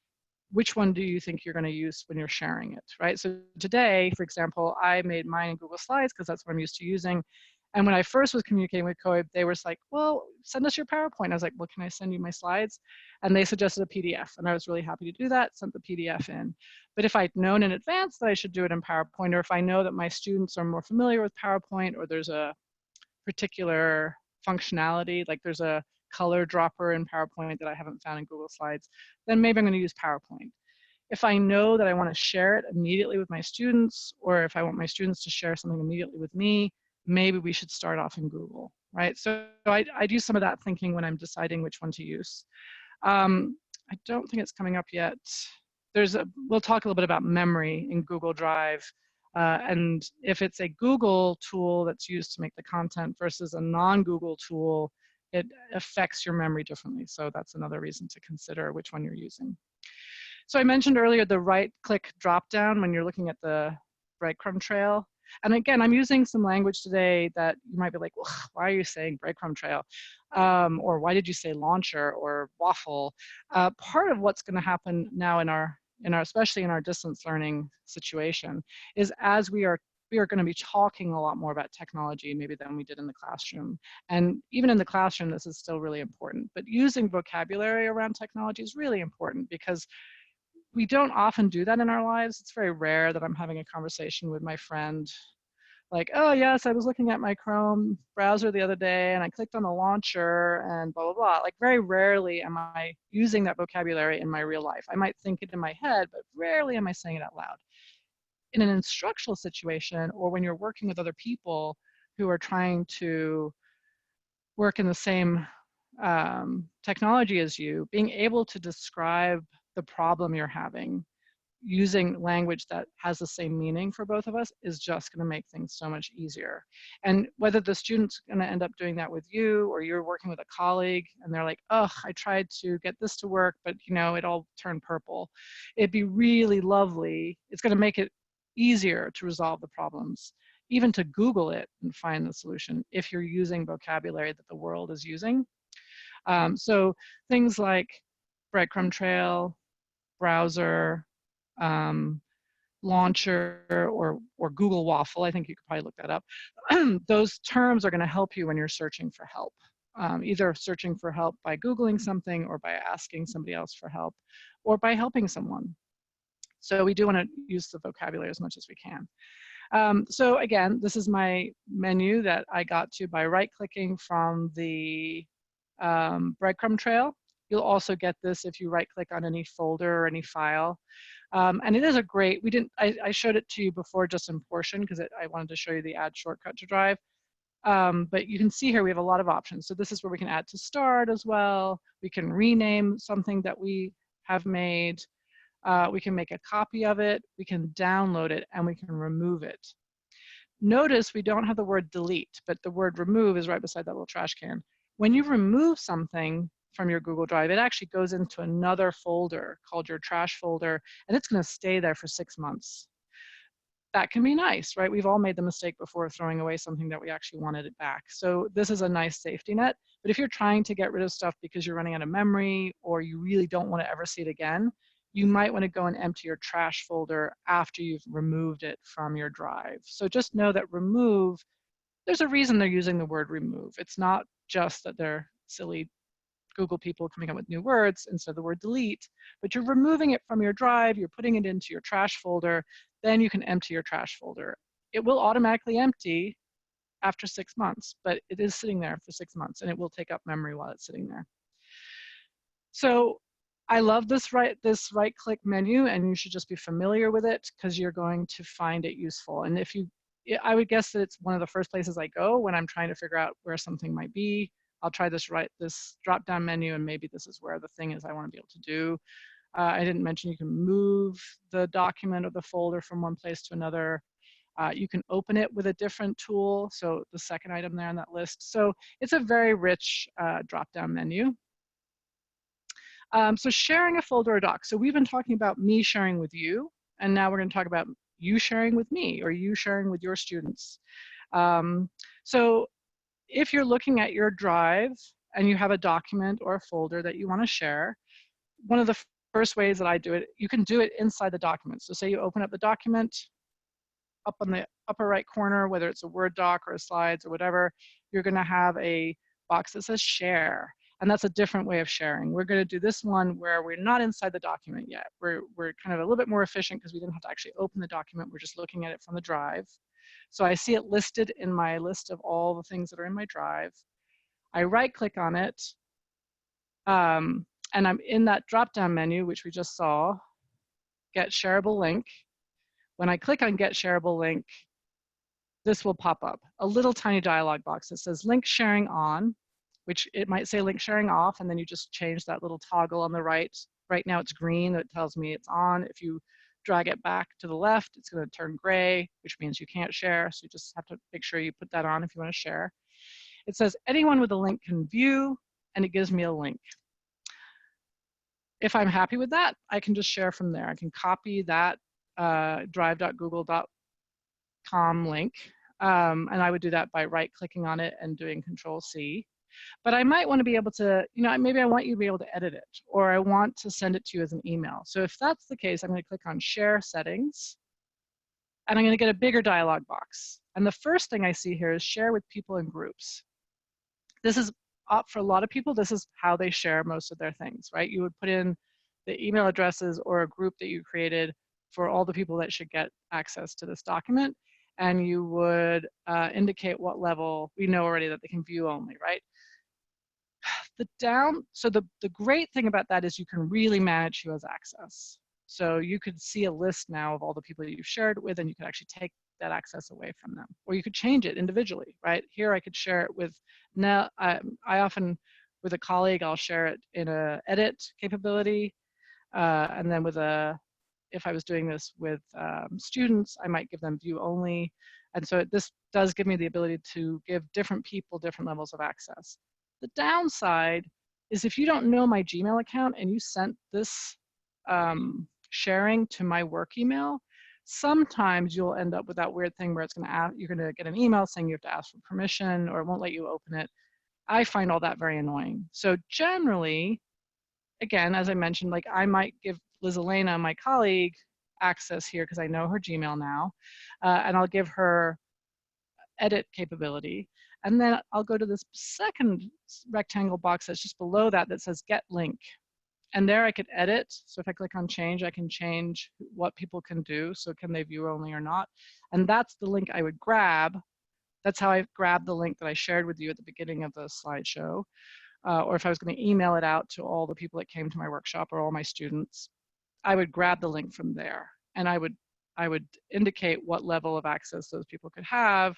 Which one do you think you're going to use when you're sharing it, right? So today, for example, I made mine in Google Slides because that's what I'm used to using. And when I first was communicating with COAB, they were like, well, send us your PowerPoint. I was like, well, can I send you my slides? And they suggested a PDF. And I was really happy to do that, sent the PDF in. But if I'd known in advance that I should do it in PowerPoint, or if I know that my students are more familiar with PowerPoint, or there's a particular functionality, like there's a color dropper in PowerPoint that I haven't found in Google Slides, then maybe I'm going to use PowerPoint. If I know that I want to share it immediately with my students, or if I want my students to share something immediately with me, maybe we should start off in Google, right? So I do some of that thinking when I'm deciding which one to use. I don't think it's coming up yet. We'll talk a little bit about memory in Google Drive. And if it's a Google tool that's used to make the content versus a non-Google tool, it affects your memory differently. So that's another reason to consider which one you're using. So I mentioned earlier the right-click drop-down when you're looking at the breadcrumb trail. And again, I'm using some language today that you might be like, well, why are you saying breadcrumb trail? Or why did you say launcher or waffle? Part of what's going to happen now especially in our distance learning situation is as we are going to be talking a lot more about technology maybe than we did in the classroom. And even in the classroom, this is still really important. But using vocabulary around technology is really important because we don't often do that in our lives. It's very rare that I'm having a conversation with my friend like, oh yes, I was looking at my Chrome browser the other day and I clicked on the launcher and blah, blah, blah. Like very rarely am I using that vocabulary in my real life. I might think it in my head, but rarely am I saying it out loud. In an instructional situation, or when you're working with other people who are trying to work in the same technology as you, being able to describe the problem you're having using language that has the same meaning for both of us is just going to make things so much easier. And whether the student's going to end up doing that with you, or you're working with a colleague and they're like, oh, I tried to get this to work, but it all turned purple. It'd be really lovely. It's going to make it easier to resolve the problems, even to Google it and find the solution if you're using vocabulary that the world is using. So things like breadcrumb trail, browser, launcher, or Google Waffle, I think you could probably look that up. Those terms are going to help you when you're searching for help, either searching for help by Googling something or by asking somebody else for help or by helping someone. So we do want to use the vocabulary as much as we can. So again, this is my menu that I got to by right-clicking from the breadcrumb trail. You'll also get this if you right-click on any folder or any file. And it is a great, I showed it to you before just in portion because I wanted to show you the add shortcut to Drive. But you can see here we have a lot of options. So this is where we can add to start as well. We can rename something that we have made. We can make a copy of it. We can download it, and we can remove it. Notice we don't have the word delete, but the word remove is right beside that little trash can. When you remove something from your Google Drive, it actually goes into another folder called your trash folder, and it's going to stay there for 6 months. that can be nice, right? We've all made the mistake before of throwing away something that we actually wanted it back. So this is a nice safety net. But if you're trying to get rid of stuff because you're running out of memory or you really don't want to ever see it again, you might want to go and empty your trash folder after you've removed it from your drive. So just know that remove, there's a reason they're using the word remove. It's not just that they're silly Google people coming up with new words instead of the word delete, but you're removing it from your drive, you're putting it into your trash folder, then you can empty your trash folder. It will automatically empty after 6 months, but it is sitting there for 6 months and it will take up memory while it's sitting there. So I love this right click menu, and you should just be familiar with it because you're going to find it useful. And if you, I would guess that it's one of the first places I go when I'm trying to figure out where something might be. I'll try this drop down menu, and maybe this is where the thing is I want to be able to do. I didn't mention you can move the document or the folder from one place to another. You can open it with a different tool. So the second item there on that list. So it's a very rich drop down menu. So sharing a folder or doc. So we've been talking about me sharing with you, and now we're going to talk about you sharing with me or you sharing with your students. So if you're looking at your drive and you have a document or a folder that you want to share, one of the first ways that I do it, you can do it inside the document. So say you open up the document, up on the upper right corner, whether it's a Word doc or a slides or whatever, you're going to have a box that says share. And that's a different way of sharing. We're going to do this one where we're not inside the document yet. We're kind of a little bit more efficient because we didn't have to actually open the document. We're just looking at it from the drive. So I see it listed in my list of all the things that are in my drive. I right click on it. And I'm in that drop-down menu, which we just saw, Get Shareable Link. When I click on Get Shareable Link, this will pop up, a little tiny dialog box that says Link Sharing On, which it might say Link Sharing Off, and then you just change that little toggle on the right. Right now it's green, it tells me it's on. If you drag it back to the left, it's going to turn gray, which means you can't share, so you just have to make sure you put that on if you want to share. It says anyone with a link can view, and it gives me a link. If I'm happy with that, I can just share from there. I can copy that drive.google.com link, and I would do that by right-clicking on it and doing Control-C. But I might want to be able to, maybe I want you to be able to edit it, or I want to send it to you as an email. So if that's the case, I'm going to click on Share Settings, and I'm going to get a bigger dialog box. And the first thing I see here is Share with People and Groups. This is for a lot of people, this is how they share most of their things, right? You would put in the email addresses or a group that you created for all the people that should get access to this document, and you would indicate what level. We know already that they can view only, right? So the great thing about that is you can really manage who has access. So you could see a list now of all the people that you've shared with, and you could actually take that access away from them, or you could change it individually, right? Here I could share it with, now I often, with a colleague, I'll share it in a edit capability, and then if I was doing this with students, I might give them view only. And so this does give me the ability to give different people different levels of access. The downside is if you don't know my Gmail account and you sent this sharing to my work email, sometimes you'll end up with that weird thing where you're going to get an email saying you have to ask for permission, or it won't let you open it. I find all that very annoying. So generally, again, as I mentioned, like I might give Liz Elena, my colleague, access here because I know her Gmail now, and I'll give her edit capability. And then I'll go to this second rectangle box that's just below that that says Get Link. And there I could edit. So if I click on change, I can change what people can do. So can they view only or not? And that's the link I would grab. That's how I grabbed the link that I shared with you at the beginning of the slideshow. Or if I was going to email it out to all the people that came to my workshop or all my students, I would grab the link from there. And I would indicate what level of access those people could have.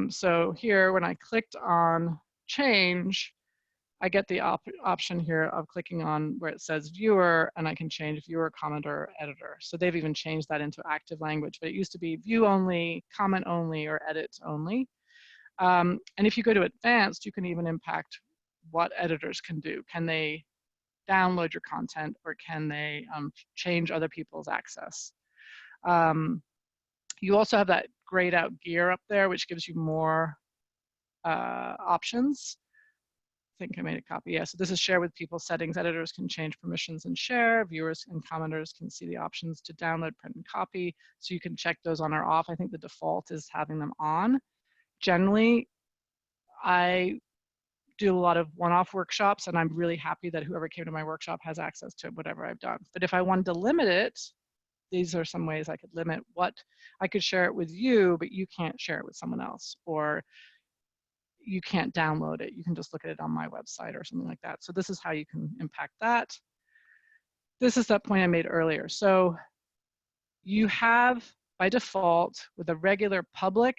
So here, when I clicked on change, I get the option here of clicking on where it says viewer, and I can change viewer, commenter, or editor. So they've even changed that into active language, but it used to be view only, comment only, or edit only. And if you go to advanced, you can even impact what editors can do. Can they download your content, or can they change other people's access? You also have that grayed out gear up there, which gives you more options. I think I made a copy. Yeah, so this is share with people settings. Editors can change permissions and share. Viewers and commenters can see the options to download, print, and copy. So you can check those on or off. I think the default is having them on. Generally, I do a lot of one-off workshops, and I'm really happy that whoever came to my workshop has access to whatever I've done. But if I wanted to limit it, these are some ways I could limit what I could share it with you, but you can't share it with someone else, or you can't download it. You can just look at it on my website or something like that. So this is how you can impact that. This is that point I made earlier. So you have, by default, with a regular public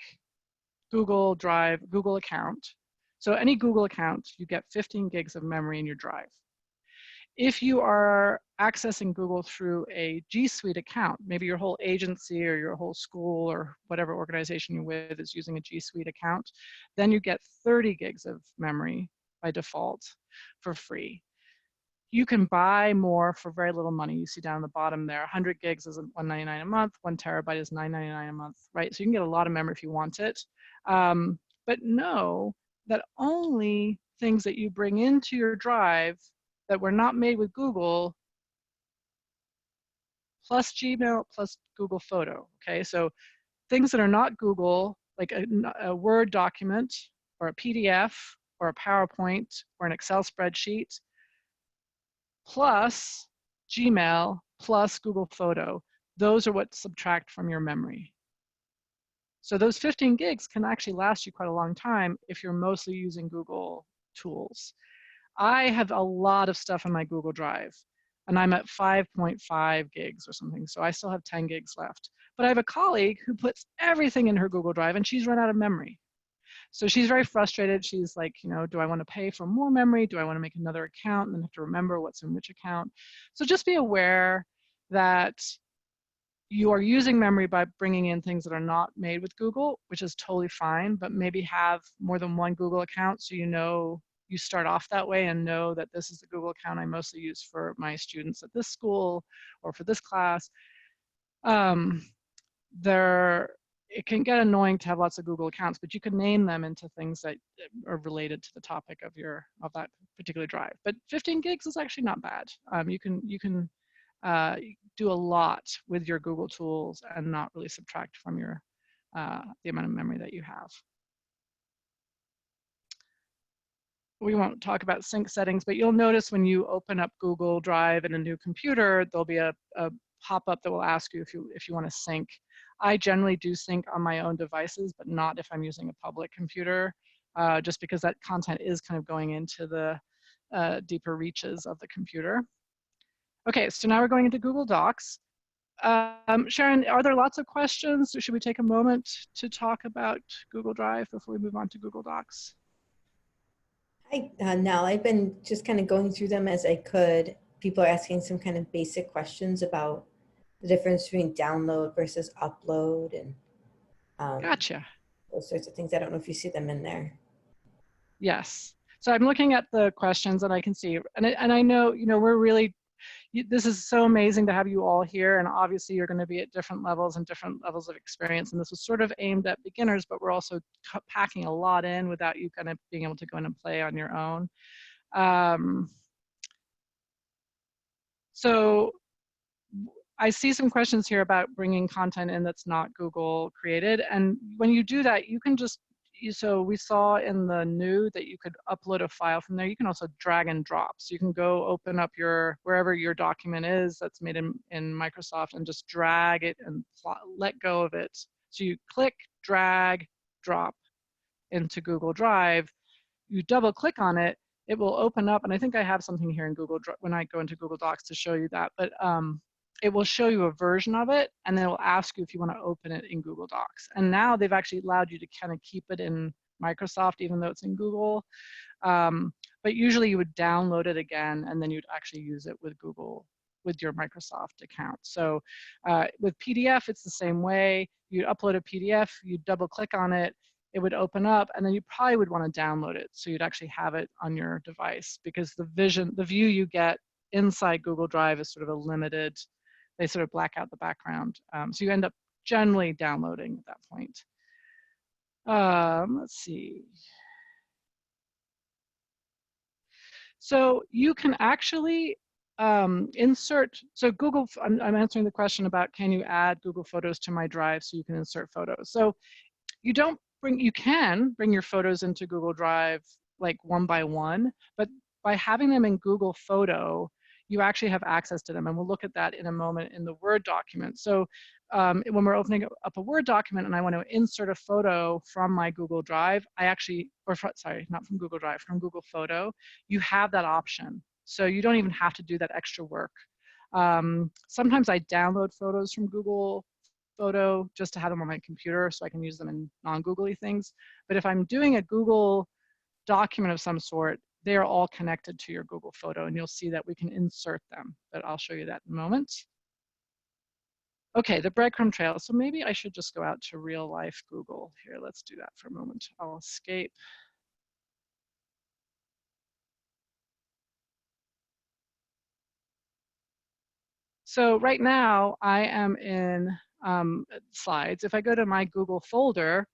Google Drive, Google account. So any Google account, you get 15 gigs of memory in your drive. If you are accessing Google through a G Suite account, maybe your whole agency or your whole school or whatever organization you're with is using a G Suite account, then you get 30 gigs of memory by default for free. You can buy more for very little money. You see down the bottom there, 100 gigs is $199 a month, 1 terabyte is $999 a month, right? So you can get a lot of memory if you want it. But know that only things that you bring into your drive that were not made with Google, plus Gmail, plus Google Photo, okay? So things that are not Google, like a Word document, or a PDF, or a PowerPoint, or an Excel spreadsheet, plus Gmail, plus Google Photo, those are what subtract from your memory. So those 15 gigs can actually last you quite a long time if you're mostly using Google tools. I have a lot of stuff in my Google Drive, and I'm at 5.5 gigs or something, so I still have 10 gigs left. But I have a colleague who puts everything in her Google Drive, and she's run out of memory. So she's very frustrated. She's like, you know, do I want to pay for more memory? Do I want to make another account and then have to remember what's in which account? So just be aware that you are using memory by bringing in things that are not made with Google, which is totally fine, but maybe have more than one Google account so you know you start off that way and know that this is the Google account I mostly use for my students at this school or for this class. It can get annoying to have lots of Google accounts, but you can name them into things that are related to the topic of that particular drive. But 15 gigs is actually not bad. You can do a lot with your Google tools and not really subtract from your the amount of memory that you have. We won't talk about sync settings, but you'll notice when you open up Google Drive in a new computer, there'll be a pop-up that will ask you if you want to sync. I generally do sync on my own devices, but not if I'm using a public computer, just because that content is kind of going into the deeper reaches of the computer. Okay, so now we're going into Google Docs. Sharon, are there lots of questions? Or should we take a moment to talk about Google Drive before we move on to Google Docs? Hi, Nell. I've been just kind of going through them as I could. People are asking some kind of basic questions about the difference between download versus upload and Gotcha. those sorts of things. I don't know if you see them in there. Yes. So I'm looking at the questions and I can see, and I know, we're really, this is so amazing to have you all here, and obviously you're going to be at different levels and different levels of experience, and this was sort of aimed at beginners, but we're also packing a lot in without you kind of being able to go in and play on your own. So I see some questions here about bringing content in that's not Google created, and when you do that, you can just, so we saw in the new that you could upload a file from there. You can also drag and drop. So you can go open up wherever your document is that's made in Microsoft and just drag it and let go of it. So you click, drag, drop into Google Drive. You double click on it, it will open up, and I think I have something here in Google Drive when I go into Google Docs to show you that, but it will show you a version of it, and then it will ask you if you want to open it in Google Docs. And now they've actually allowed you to kind of keep it in Microsoft, even though it's in Google. But usually you would download it again, and then you'd actually use it with Google, with your Microsoft account. So with PDF, it's the same way. You upload a PDF, you double click on it, it would open up, and then you probably would want to download it. So you'd actually have it on your device, because the view you get inside Google Drive is sort of a limited, they sort of black out the background. So you end up generally downloading at that point. Let's see. So you can actually insert, so Google, I'm answering the question about can you add Google Photos to my Drive so you can insert photos. So you can bring your photos into Google Drive like one by one, but by having them in Google Photo, you actually have access to them. And we'll look at that in a moment in the Word document. So when we're opening up a Word document and I want to insert a photo from my Google Drive, sorry, not from Google Drive, from Google Photo, you have that option. So you don't even have to do that extra work. Sometimes I download photos from Google Photo just to have them on my computer so I can use them in non-Googly things. But if I'm doing a Google document of some sort, they are all connected to your Google Photo, and you'll see that we can insert them, but I'll show you that in a moment. Okay, the breadcrumb trail. So maybe I should just go out to real life Google. Here, let's do that for a moment. I'll escape. So right now I am in slides. If I go to my Google folder,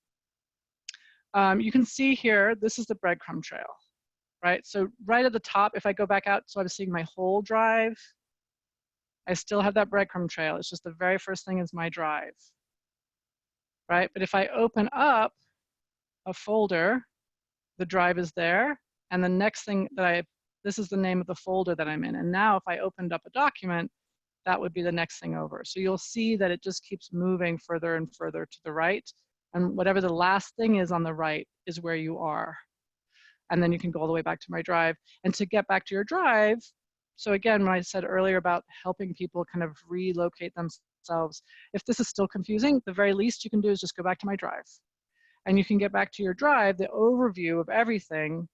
you can see here, this is the breadcrumb trail, right? So right at the top, if I go back out, so I'm seeing my whole drive, I still have that breadcrumb trail. It's just the very first thing is my drive, right? But if I open up a folder, the drive is there. And the next thing that this is the name of the folder that I'm in. And now if I opened up a document, that would be the next thing over. So you'll see that it just keeps moving further and further to the right. And whatever the last thing is on the right is where you are. And then you can go all the way back to my drive. And to get back to your drive, so again, when I said earlier about helping people kind of relocate themselves, if this is still confusing, the very least you can do is just go back to my drive. And you can get back to your drive, the overview of everything,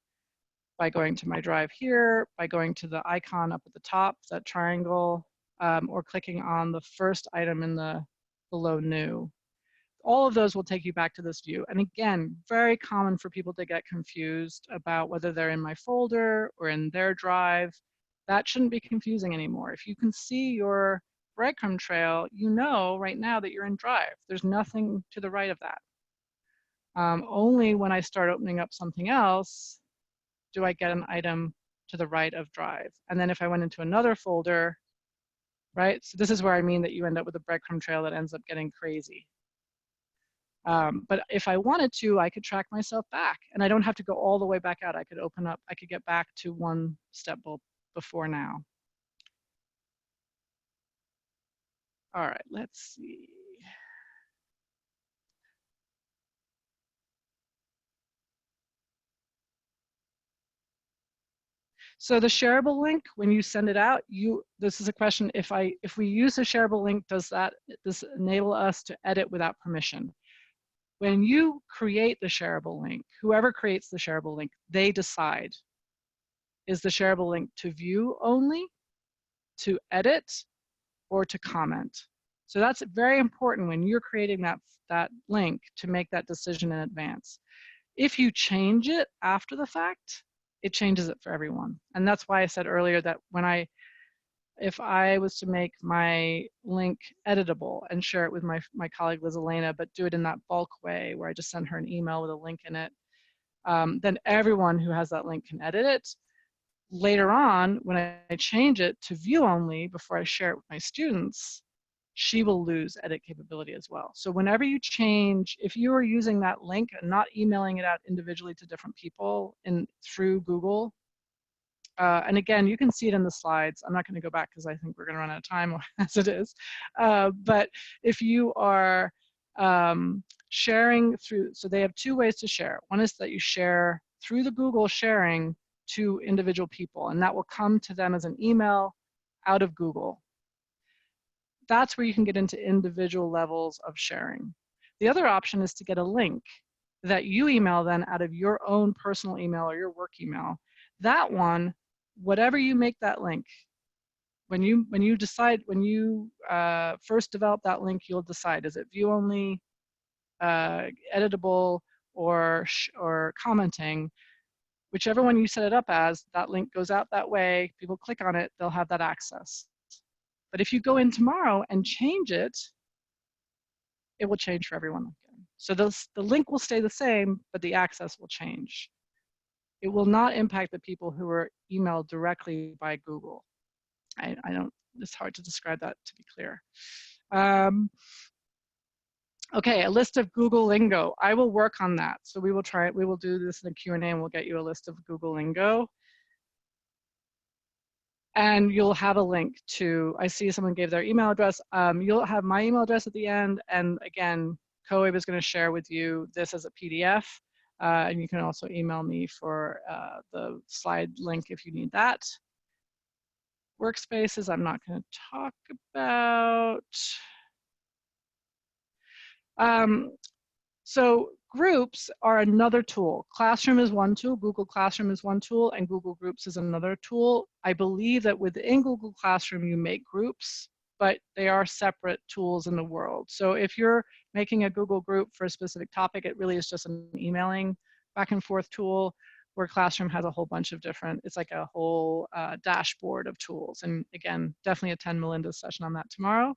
by going to my drive here, by going to the icon up at the top, that triangle, or clicking on the first item in the below new. All of those will take you back to this view. And again, very common for people to get confused about whether they're in my folder or in their drive. That shouldn't be confusing anymore. If you can see your breadcrumb trail, you know right now that you're in Drive. There's nothing to the right of that. Only when I start opening up something else do I get an item to the right of Drive. And then if I went into another folder, right? So this is where I mean that you end up with a breadcrumb trail that ends up getting crazy. But if I wanted to, I could track myself back, and I don't have to go all the way back out. I could open up, I could get back to one step before now. All right, let's see. So the shareable link, when you send it out, this is a question, if we use a shareable link, does this enable us to edit without permission? When you create the shareable link, whoever creates the shareable link, they decide, is the shareable link to view only, to edit, or to comment? So that's very important when you're creating that link to make that decision in advance. If you change it after the fact, it changes it for everyone. And that's why I said earlier that if I was to make my link editable and share it with my colleague Liz Elena, but do it in that bulk way where I just send her an email with a link in it, then everyone who has that link can edit it. Later on, when I change it to view only before I share it with my students, she will lose edit capability as well. So whenever you change, if you are using that link and not emailing it out individually to different people through Google, and again, you can see it in the slides. I'm not going to go back because I think we're going to run out of time as it is. But if you are sharing through, so they have two ways to share. One is that you share through the Google sharing to individual people, and that will come to them as an email out of Google. That's where you can get into individual levels of sharing. The other option is to get a link that you email then out of your own personal email or your work email. That one, whatever you make that link, when you first develop that link, you'll decide, is it view only, editable, or commenting? Whichever one you set it up as, that link goes out that way, people click on it, they'll have that access. But if you go in tomorrow and change it, it will change for everyone again. So the link will stay the same, but the access will change. It will not impact the people who are emailed directly by Google. I don't, it's hard to describe that to be clear. Okay, a list of Google lingo. I will work on that. So we will try it. We will do this in a Q&A and we'll get you a list of Google lingo. And you'll have a link to, I see someone gave their email address. You'll have my email address at the end. And again, Coab is going to share with you this as a PDF. And you can also email me for the slide link if you need that. Workspaces, I'm not going to talk about. So groups are another tool. Classroom is one tool, Google Classroom is one tool, and Google Groups is another tool. I believe that within Google Classroom, you make groups, but they are separate tools in the world. So if you're making a Google group for a specific topic, it really is just an emailing back and forth tool, where Classroom has a whole bunch of different, it's like a whole dashboard of tools. And again, definitely attend Melinda's session on that tomorrow.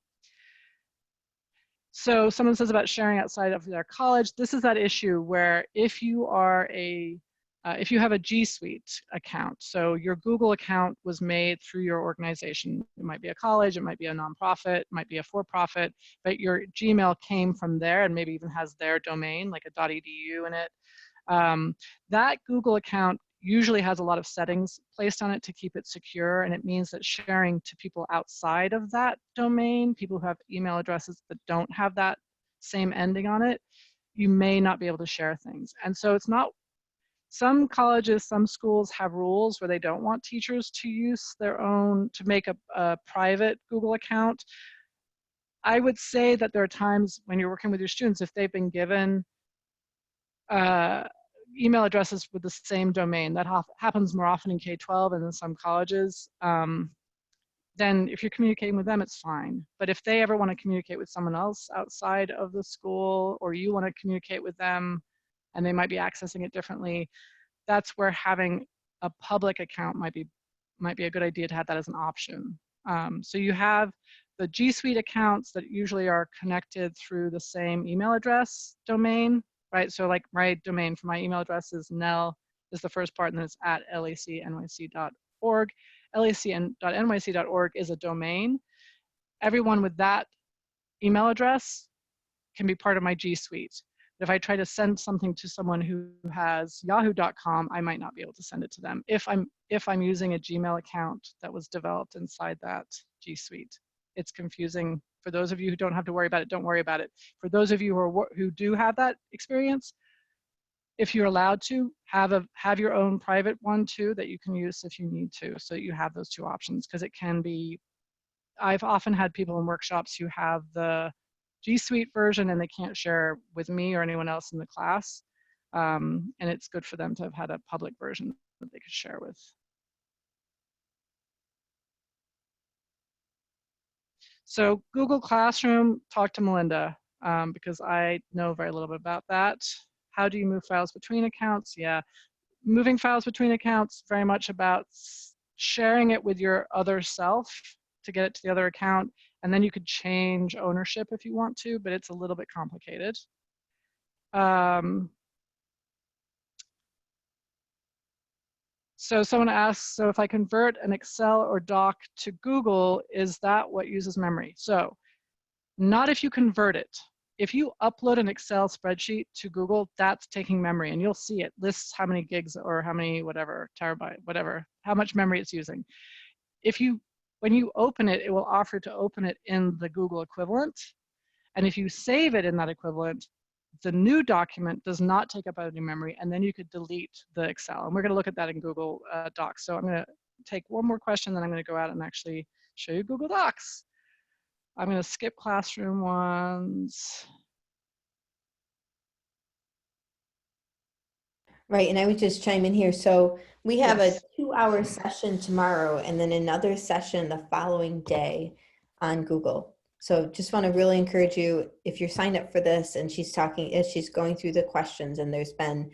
So someone says about sharing outside of their college. This is that issue where if you are if you have a G Suite account, so your Google account was made through your organization. It might be a college, it might be a nonprofit, it might be a for-profit, but your Gmail came from there and maybe even has their domain, like a .edu in it. That Google account usually has a lot of settings placed on it to keep it secure, and it means that sharing to people outside of that domain, people who have email addresses that don't have that same ending on it, you may not be able to share things. And so it's not, some colleges, some schools have rules where they don't want teachers to use their own, to make a private Google account. I would say that there are times when you're working with your students, if they've been given email addresses with the same domain. That happens more often in K-12 and in some colleges. Then if you're communicating with them, it's fine. But if they ever want to communicate with someone else outside of the school, or you want to communicate with them and they might be accessing it differently, that's where having a public account might be a good idea to have that as an option. So you have the G Suite accounts that usually are connected through the same email address domain, right? So like my domain for my email address is Nell is the first part, and then it's at lacnyc.org. lac.nyc.org is a domain. Everyone with that email address can be part of my G Suite. If I try to send something to someone who has yahoo.com, I might not be able to send it to them if I'm using a Gmail account that was developed inside that G Suite. It's confusing. For those of you who don't have to worry about it, don't worry about it. For those of you who do have that experience, if you're allowed to, have your own private one too that you can use if you need to, so that you have those two options, because it can be, I've often had people in workshops who have the G Suite version and they can't share with me or anyone else in the class. And it's good for them to have had a public version that they could share with. So Google Classroom, talk to Melinda, because I know very little bit about that. How do you move files between accounts? Yeah, moving files between accounts, very much about sharing it with your other self to get it to the other account. And then you could change ownership if you want to, but it's a little bit complicated. So someone asks, so if I convert an Excel or doc to Google, is that what uses memory? So not if you convert it. If you upload an Excel spreadsheet to Google, that's taking memory, and you'll see it lists how many gigs or how many whatever, terabyte, whatever, how much memory it's using. When you open it, it will offer to open it in the Google equivalent. And if you save it in that equivalent, the new document does not take up any memory, and then you could delete the Excel. And we're going to look at that in Google Docs. So I'm going to take one more question, then I'm going to go out and actually show you Google Docs. I'm going to skip classroom ones. Right, and I would just chime in here. So we have Yes. a 2-hour session tomorrow and then another session the following day on Google. So just want to really encourage you, if you're signed up for this and she's talking, as she's going through the questions, and there's been,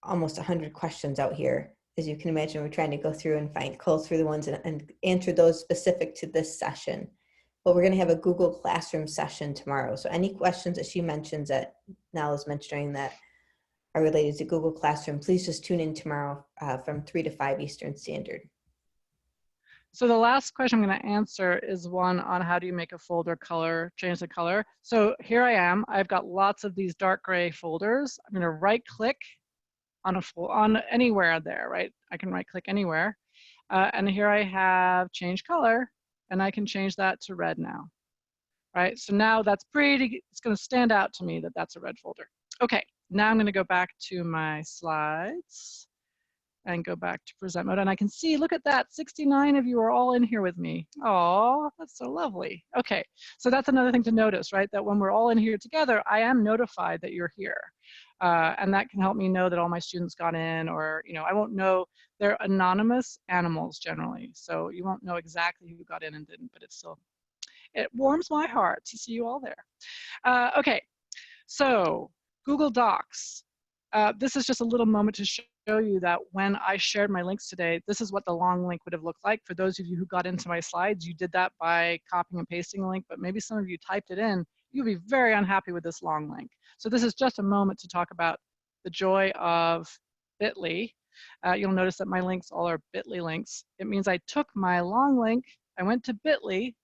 almost 100 questions out here. As you can imagine, we're trying to go through and cull through the ones and answer those specific to this session. but we're going to have a Google Classroom session tomorrow. So any questions that she mentions that Nala's mentioning that are related to Google Classroom, please just tune in tomorrow from 3 to 5 Eastern Standard. So the last question I'm going to answer is one on how do you make a folder color, change the color. So here I am. I've got lots of these dark gray folders. I'm going to right click on anywhere there, right? I can right click anywhere. And here I have change color, and I can change that to red now, right? So now that's it's going to stand out to me that that's a red folder. Okay, now I'm going to go back to my slides and go back to present mode. And I can see, look at that, 69 of you are all in here with me. Oh, that's so lovely. Okay, so that's another thing to notice, right? That when we're all in here together, I am notified that you're here. And that can help me know that all my students got in, or, you know, I won't know. They're anonymous animals generally, so you won't know exactly who got in and didn't, but it warms my heart to see you all there. Okay, so Google Docs. This is just a little moment to show you that when I shared my links today, this is what the long link would have looked like. For those of you who got into my slides, you did that by copying and pasting a link, but maybe some of you typed it in. You'll be very unhappy with this long link. So this is just a moment to talk about the joy of Bitly. You'll notice that my links all are Bitly links. It means I took my long link, I went to Bitly,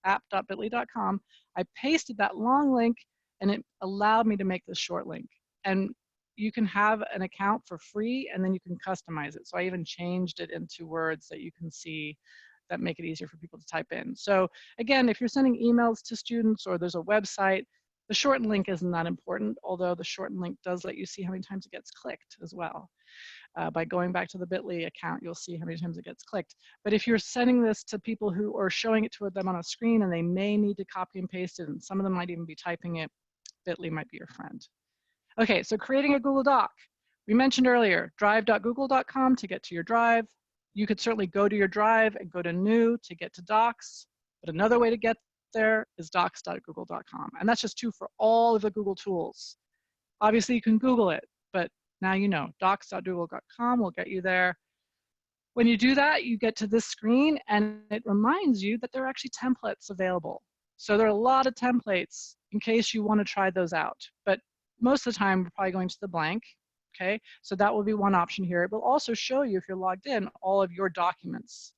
app.bitly.com, I pasted that long link, and it allowed me to make this short link. And you can have an account for free, and then you can customize it. So I even changed it into words that you can see that make it easier for people to type in. So again, if you're sending emails to students or there's a website, the shortened link isn't that important, although the shortened link does let you see how many times it gets clicked as well. By going back to the Bitly account, you'll see how many times it gets clicked. But if you're sending this to people who are showing it to them on a screen and they may need to copy and paste it, and some of them might even be typing it, Bitly might be your friend. Okay, so creating a Google Doc. We mentioned earlier, drive.google.com to get to your drive. You could certainly go to your drive and go to new to get to docs, but another way to get there is docs.google.com. And that's just true for all of the Google tools. Obviously you can Google it, but now you know, docs.google.com will get you there. When you do that, you get to this screen and it reminds you that there are actually templates available. So there are a lot of templates in case you want to try those out. But most of the time, we're probably going to the blank, okay? So that will be one option here. It will also show you, if you're logged in, all of your documents.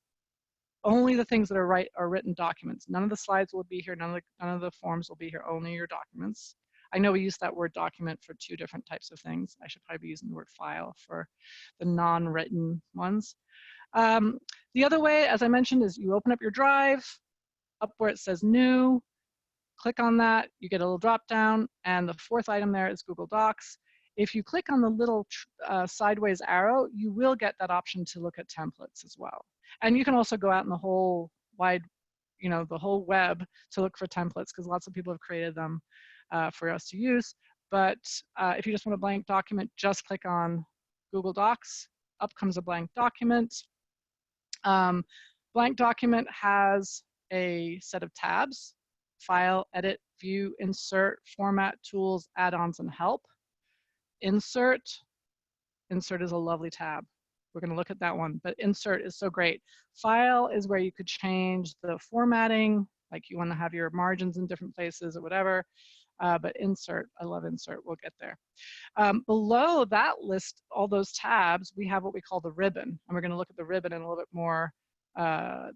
Only the things that are written documents. None of the slides will be here, none of the forms will be here, only your documents. I know we use that word document for 2 different types of things. I should probably be using the word file for the non-written ones. The other way, as I mentioned, is you open up your drive, up where it says new, click on that, you get a little drop down, and the 4th item there is Google Docs. If you click on the little sideways arrow, you will get that option to look at templates as well. And you can also go out in the whole wide, you know, the whole web to look for templates, because lots of people have created them for us to use. But if you just want a blank document, just click on Google Docs. Up comes a blank document. Blank document has a set of tabs: File, Edit, View, Insert, Format, Tools, Add-ons, and Help. Insert is a lovely tab. We're going to look at that one, but Insert is so great. File is where you could change the formatting, like you want to have your margins in different places or whatever. But Insert, I love Insert, we'll get there. Below that list, all those tabs, we have what we call the ribbon, and we're going to look at the ribbon in a little bit more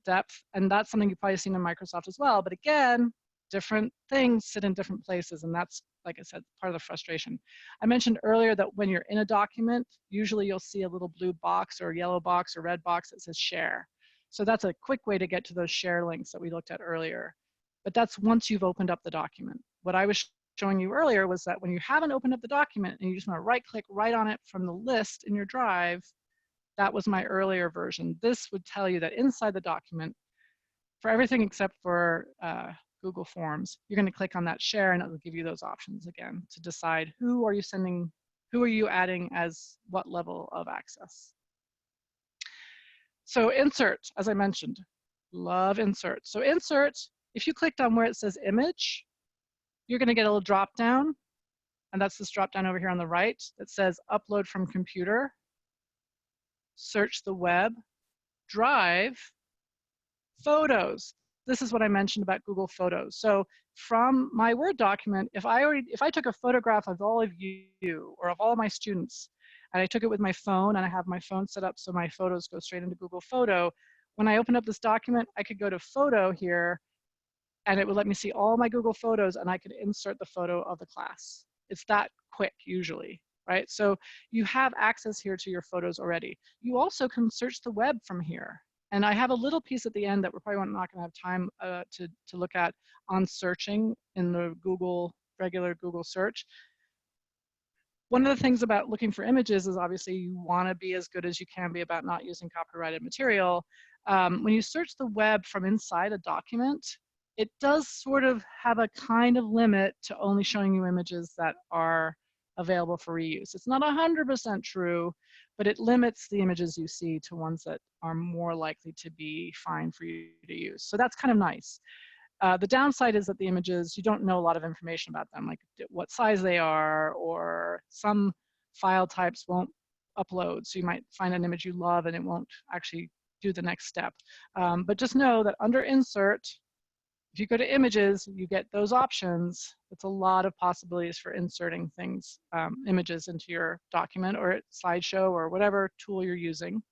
depth, and that's something you've probably seen in Microsoft as well. But again, different things sit in different places, and that's, like I said, part of the frustration. I mentioned earlier that when you're in a document, usually you'll see a little blue box or yellow box or red box that says share. So that's a quick way to get to those share links that we looked at earlier. But that's once you've opened up the document. What I was showing you earlier was that when you haven't opened up the document and you just want to right click right on it from the list in your drive, that was my earlier version. This would tell you that inside the document, for everything except for Google Forms, you're going to click on that share, and it will give you those options again to decide who are you adding as what level of access. So Insert, as I mentioned, love Insert. So Insert, if you clicked on where it says image, you're going to get a little drop down, and that's this drop down over here on the right that says upload from computer, search the web, drive, photos. this is what I mentioned about Google Photos. So from my Word document, if I took a photograph of all of you or of all of my students, and I took it with my phone, and I have my phone set up so my photos go straight into Google Photo, when I open up this document, I could go to Photo here, and it would let me see all my Google Photos, and I could insert the photo of the class. It's that quick usually, right? So you have access here to your photos already. You also can search the web from here. And I have a little piece at the end that we're probably not going to have time to look at on searching in the regular Google search. One of the things about looking for images is obviously you want to be as good as you can be about not using copyrighted material. When you search the web from inside a document, it does sort of have a kind of limit to only showing you images that are available for reuse. It's not 100% true, but it limits the images you see to ones that are more likely to be fine for you to use. So that's kind of nice. The downside is that the images, you don't know a lot of information about them, like what size they are, or some file types won't upload. So you might find an image you love and it won't actually do the next step. But just know that under Insert, if you go to Images, you get those options. It's a lot of possibilities for inserting things, images into your document or slideshow or whatever tool you're using.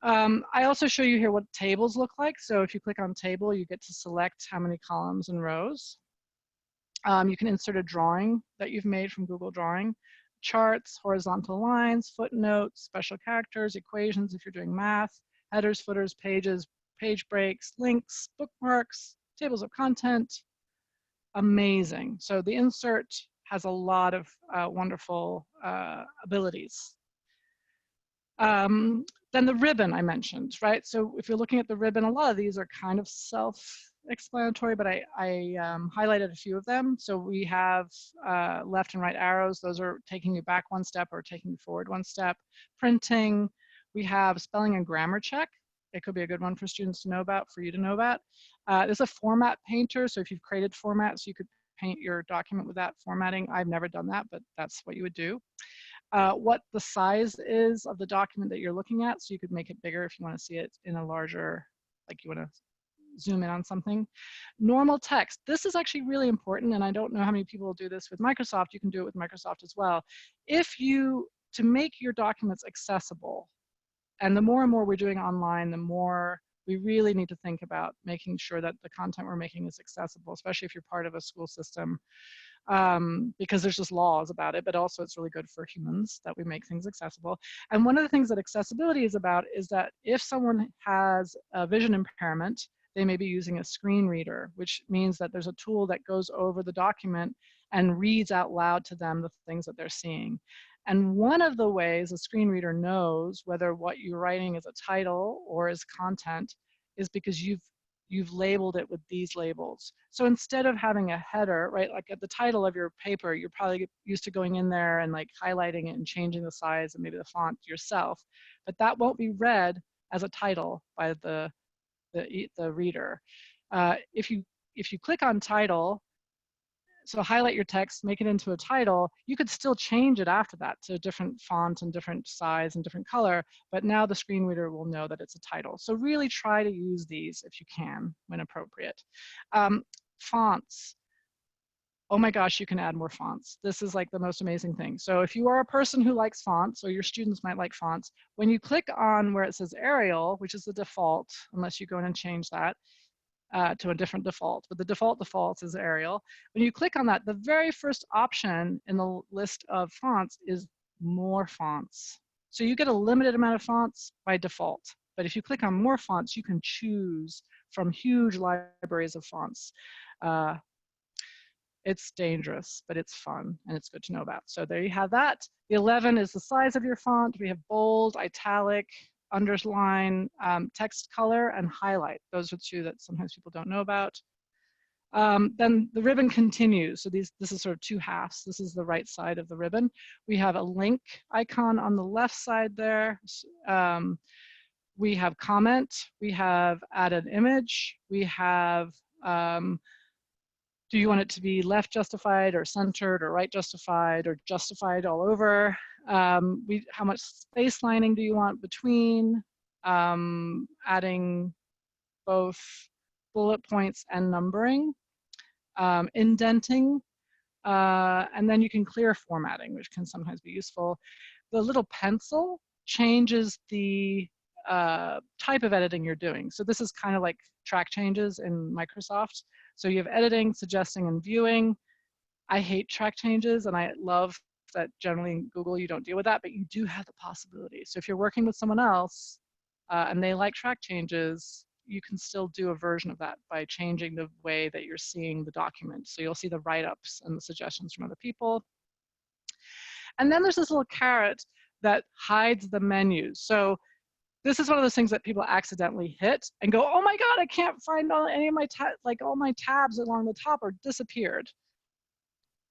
I also show you here what tables look like. So if you click on table, you get to select how many columns and rows. You can insert a drawing that you've made from Google Drawing, charts, horizontal lines, footnotes, special characters, equations if you're doing math, headers, footers, pages, page breaks, links, bookmarks, tables of content. Amazing. So the insert has a lot of wonderful abilities. Then the ribbon I mentioned, right? So if you're looking at the ribbon, a lot of these are kind of self-explanatory, but I highlighted a few of them. So we have left and right arrows. Those are taking you back one step or taking you forward one step. Printing. We have spelling and grammar check. It could be a good one for students to know about, for you to know about. There's a format painter. So if you've created formats, you could paint your document with that formatting. I've never done that, but that's what you would do. What the size is of the document that you're looking at, so you could make it bigger if you want to see it in a larger, like you want to zoom in on something. Normal text. This is actually really important, and I don't know how many people will do this with Microsoft. You can do it with Microsoft as well. To make your documents accessible, and the more and more we're doing online, the more we really need to think about making sure that the content we're making is accessible, especially if you're part of a school system. Because there's just laws about it, but also it's really good for humans that we make things accessible. And one of the things that accessibility is about is that if someone has a vision impairment, they may be using a screen reader, which means that there's a tool that goes over the document and reads out loud to them the things that they're seeing. And one of the ways a screen reader knows whether what you're writing is a title or is content is because you've labeled it with these labels. So instead of having a header, right, like at the title of your paper, you're probably used to going in there and like highlighting it and changing the size and maybe the font yourself, but that won't be read as a title by the reader. If you click on title, so highlight your text, make it into a title, you could still change it after that to a different font and different size and different color, but now the screen reader will know that it's a title. So really try to use these if you can, when appropriate. Fonts. Oh my gosh, you can add more fonts. This is like the most amazing thing. So if you are a person who likes fonts, or your students might like fonts, when you click on where it says Arial, which is the default, unless you go in and change that, to a different default, but the default is Arial. When you click on that, the very first option in the list of fonts is more fonts. So you get a limited amount of fonts by default, but if you click on more fonts, you can choose from huge libraries of fonts. It's dangerous, but it's fun and it's good to know about. So there you have that. The 11 is the size of your font. We have bold, italic, underline, text color, and highlight. Those are two that sometimes people don't know about. Then the ribbon continues. So this is sort of two halves. This is the right side of the ribbon. We have a link icon on the left side there. We have comment. We have add an image. We have, do you want it to be left justified or centered or right justified or justified all over? How much space lining do you want between? Adding both bullet points and numbering, indenting, and then you can clear formatting, which can sometimes be useful. The little pencil changes the type of editing you're doing. So this is kind of like track changes in Microsoft. So you have editing, suggesting, and viewing. I hate track changes, and I love that generally in Google you don't deal with that, but you do have the possibility. So if you're working with someone else and they like track changes, you can still do a version of that by changing the way that you're seeing the document. So you'll see the write-ups and the suggestions from other people. And then there's this little caret that hides the menus. So this is one of those things that people accidentally hit and go, oh my God, I can't find any of my all my tabs along the top are disappeared.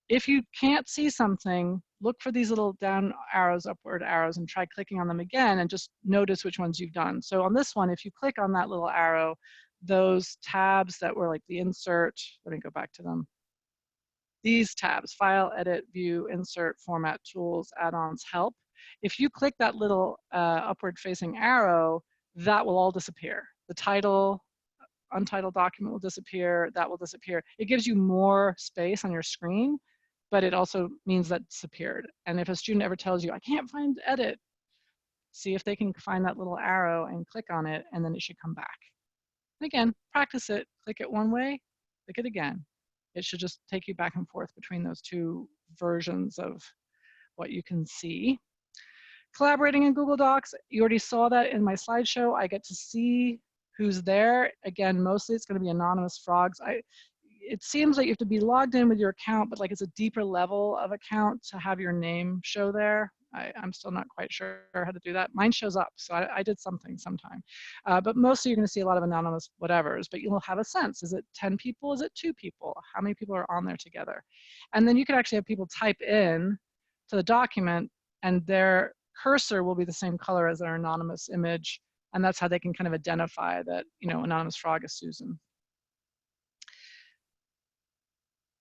If you can't see something, look for these little down arrows, upward arrows, and try clicking on them again and just notice which ones you've done. So on this one, if you click on that little arrow, those tabs that were like the insert, let me go back to them. These tabs, file, edit, view, insert, format, tools, add-ons, help. If you click that little upward facing arrow, that will all disappear. The title, untitled document will disappear, that will disappear. It gives you more space on your screen, but it also means that it's disappeared. And if a student ever tells you, I can't find edit, see if they can find that little arrow and click on it, and then it should come back. And again, practice it, click it one way, click it again. It should just take you back and forth between those two versions of what you can see. Collaborating in Google Docs, you already saw that in my slideshow. I get to see who's there. Again, mostly it's going to be anonymous frogs. It seems like you have to be logged in with your account, but like it's a deeper level of account to have your name show there. I'm still not quite sure how to do that. Mine shows up, so I did something sometime. But mostly you're going to see a lot of anonymous whatevers, but you'll have a sense. Is it 10 people? Is it 2 people? How many people are on there together? And then you can actually have people type in to the document, and their cursor will be the same color as their anonymous image, and that's how they can kind of identify that, you know, anonymous frog is Susan.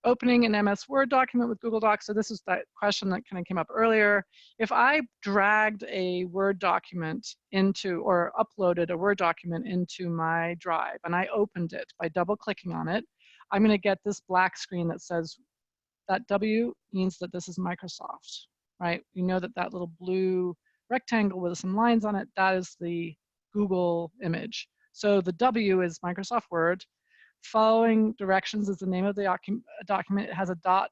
Opening an MS Word document with Google Docs. So this is that question that kind of came up earlier. If I dragged a Word document into, or uploaded a Word document into my drive, and I opened it by double clicking on it, I'm going to get this black screen that says that W means that this is Microsoft, right? You know that that little blue rectangle with some lines on it, that is the Google image. So the W is Microsoft Word. Following directions is the name of the document. It has a .docx,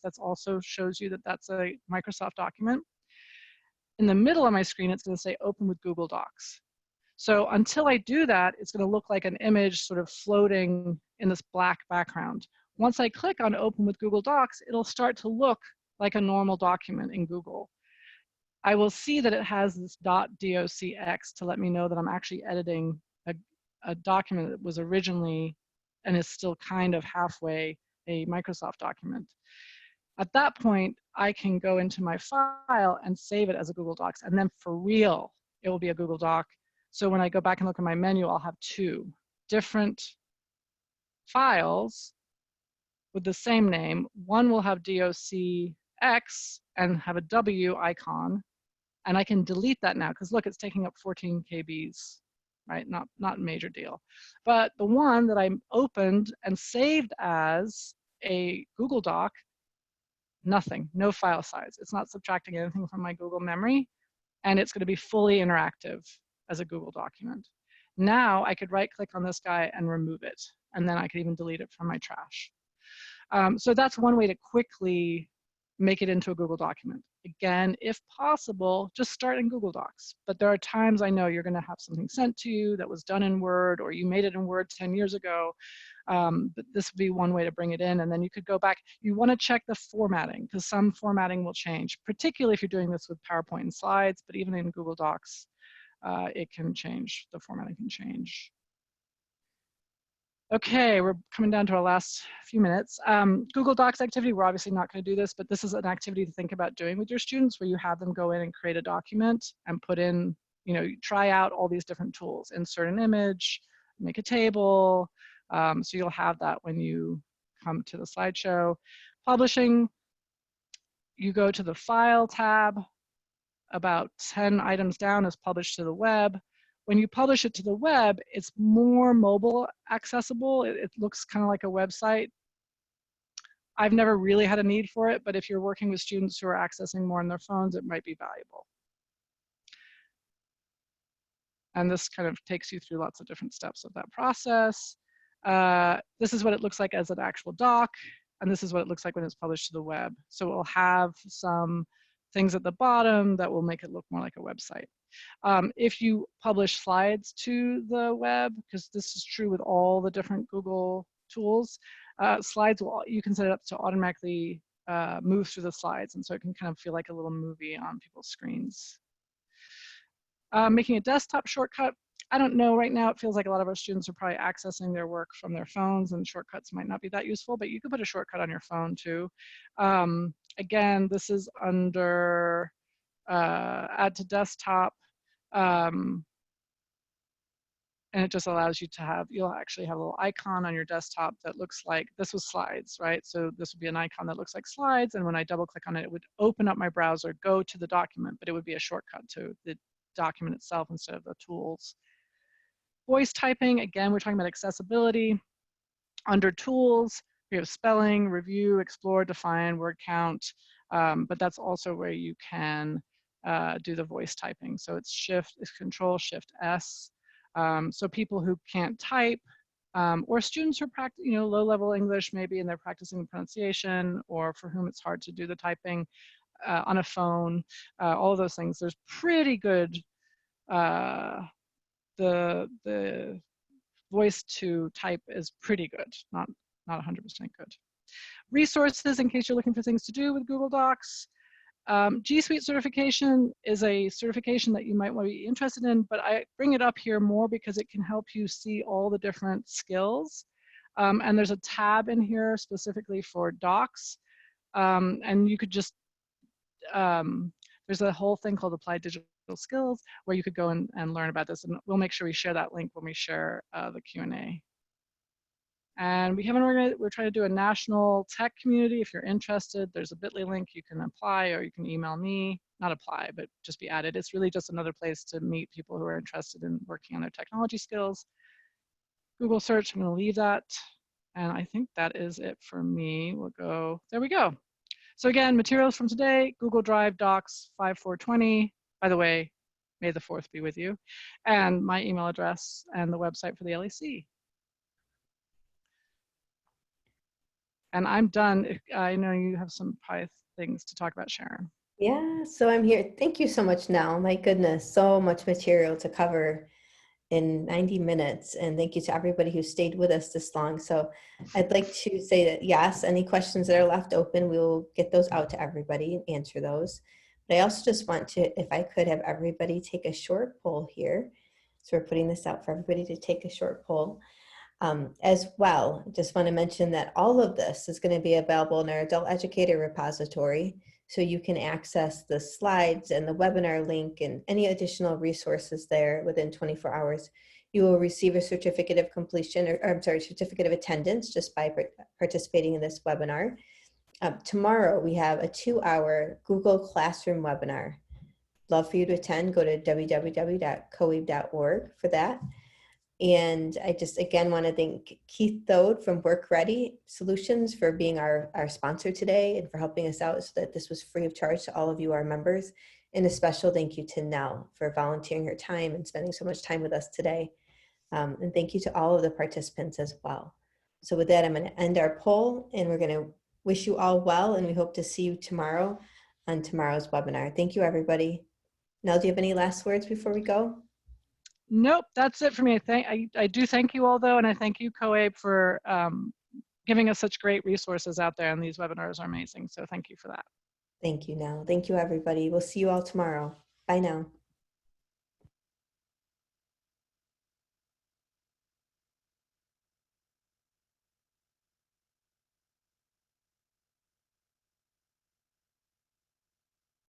that also shows you that that's a Microsoft document. In the middle of my screen, it's going to say open with Google Docs. So until I do that, it's going to look like an image sort of floating in this black background. Once I click on open with Google Docs, it'll start to look like a normal document in Google. I will see that it has this .docx to let me know that I'm actually editing a document that was originally and is still kind of halfway a Microsoft document. At that point, I can go into my file and save it as a Google Docs, and then for real, it will be a Google Doc. So when I go back and look at my menu, I'll have 2 different files with the same name. One will have docx and have a W icon, and I can delete that now because look, it's taking up 14 KBs. Right, not a major deal. But the one that I opened and saved as a Google Doc, nothing, no file size. It's not subtracting anything from my Google memory, and it's going to be fully interactive as a Google document. Now I could right click on this guy and remove it, and then I could even delete it from my trash. So that's one way to quickly make it into a Google document. Again, if possible, just start in Google Docs. But there are times I know you're going to have something sent to you that was done in Word, or you made it in Word 10 years ago. But this would be one way to bring it in, and then you could go back. You want to check the formatting, because some formatting will change, particularly if you're doing this with PowerPoint and slides, but even in Google Docs, it can change. The formatting can change. Okay, we're coming down to our last few minutes. Google Docs activity, we're obviously not going to do this, but this is an activity to think about doing with your students, where you have them go in and create a document and put in, you know, try out all these different tools, insert an image, make a table. So you'll have that when you come to the slideshow. Publishing, you go to the File tab. About 10 items down is published to the web. When you publish it to the web, it's more mobile accessible. It looks kind of like a website. I've never really had a need for it, but if you're working with students who are accessing more on their phones, it might be valuable. And this kind of takes you through lots of different steps of that process. This is what it looks like as an actual doc, and this is what it looks like when it's published to the web. So it will have some things at the bottom that will make it look more like a website. If you publish slides to the web, because this is true with all the different Google tools, slides, you can set it up to automatically move through the slides, and so it can kind of feel like a little movie on people's screens. Making a desktop shortcut, I don't know, right now it feels like a lot of our students are probably accessing their work from their phones, and shortcuts might not be that useful, but you could put a shortcut on your phone too. Again, this is under add to desktop, and it just allows you to have, you'll actually have a little icon on your desktop that looks like, this was slides, right? So this would be an icon that looks like slides, and when I double click on it, it would open up my browser, go to the document, but it would be a shortcut to the document itself instead of the tools. Voice typing, again, we're talking about accessibility. Under tools, we have spelling, review, explore, define, word count, but that's also where you can do the voice typing. So it's Control Shift S. So people who can't type, or students who are low-level English maybe, and they're practicing pronunciation, or for whom it's hard to do the typing on a phone, all of those things. There's pretty good, the voice to type is pretty good, not 100% good. Resources in case you're looking for things to do with Google Docs. G Suite certification is a certification that you might want to be interested in, but I bring it up here more because it can help you see all the different skills. And there's a tab in here specifically for docs. And you could just, there's a whole thing called Applied Digital Skills where you could go and learn about this. And we'll make sure we share that link when we share the Q&A. And we haven't organized, we're trying to do a national tech community. If you're interested, there's a bit.ly link. You can apply, or you can email me, not apply, but just be added. It's really just another place to meet people who are interested in working on their technology skills. Google search, I'm going to leave that. And I think that is it for me. We'll go, there we go. So again, materials from today, Google Drive Docs 5420. By the way, may the 4th be with you. And my email address and the website for the LEC. And I'm done. I know you have some probably things to talk about, Sharon. Yeah, so I'm here. Thank you so much, Nell. My goodness, so much material to cover in 90 minutes. And thank you to everybody who stayed with us this long. So I'd like to say that, yes, any questions that are left open, we will get those out to everybody and answer those. But I also just want to, if I could have everybody take a short poll here. So we're putting this out for everybody to take a short poll. As well, just want to mention that all of this is going to be available in our adult educator repository, so you can access the slides and the webinar link and any additional resources there within 24 hours. You will receive a certificate of completion, or I'm sorry, certificate of attendance just by participating in this webinar. Tomorrow we have a 2-hour Google Classroom webinar. Love for you to attend. Go to www.coeab.org for that. And I just, again, want to thank Keith Thode from Work Ready Solutions for being our sponsor today and for helping us out so that this was free of charge to all of you, our members. And a special thank you to Nell for volunteering her time and spending so much time with us today. And thank you to all of the participants as well. So with that, I'm going to end our poll, and we're going to wish you all well, and we hope to see you tomorrow on tomorrow's webinar. Thank you, everybody. Nell, do you have any last words before we go? Nope, that's it for me. I do thank you all, though, and I thank you, COABE, for giving us such great resources out there, and these webinars are amazing. So thank you for that. Thank you, Nell. Thank you, everybody. We'll see you all tomorrow. Bye now.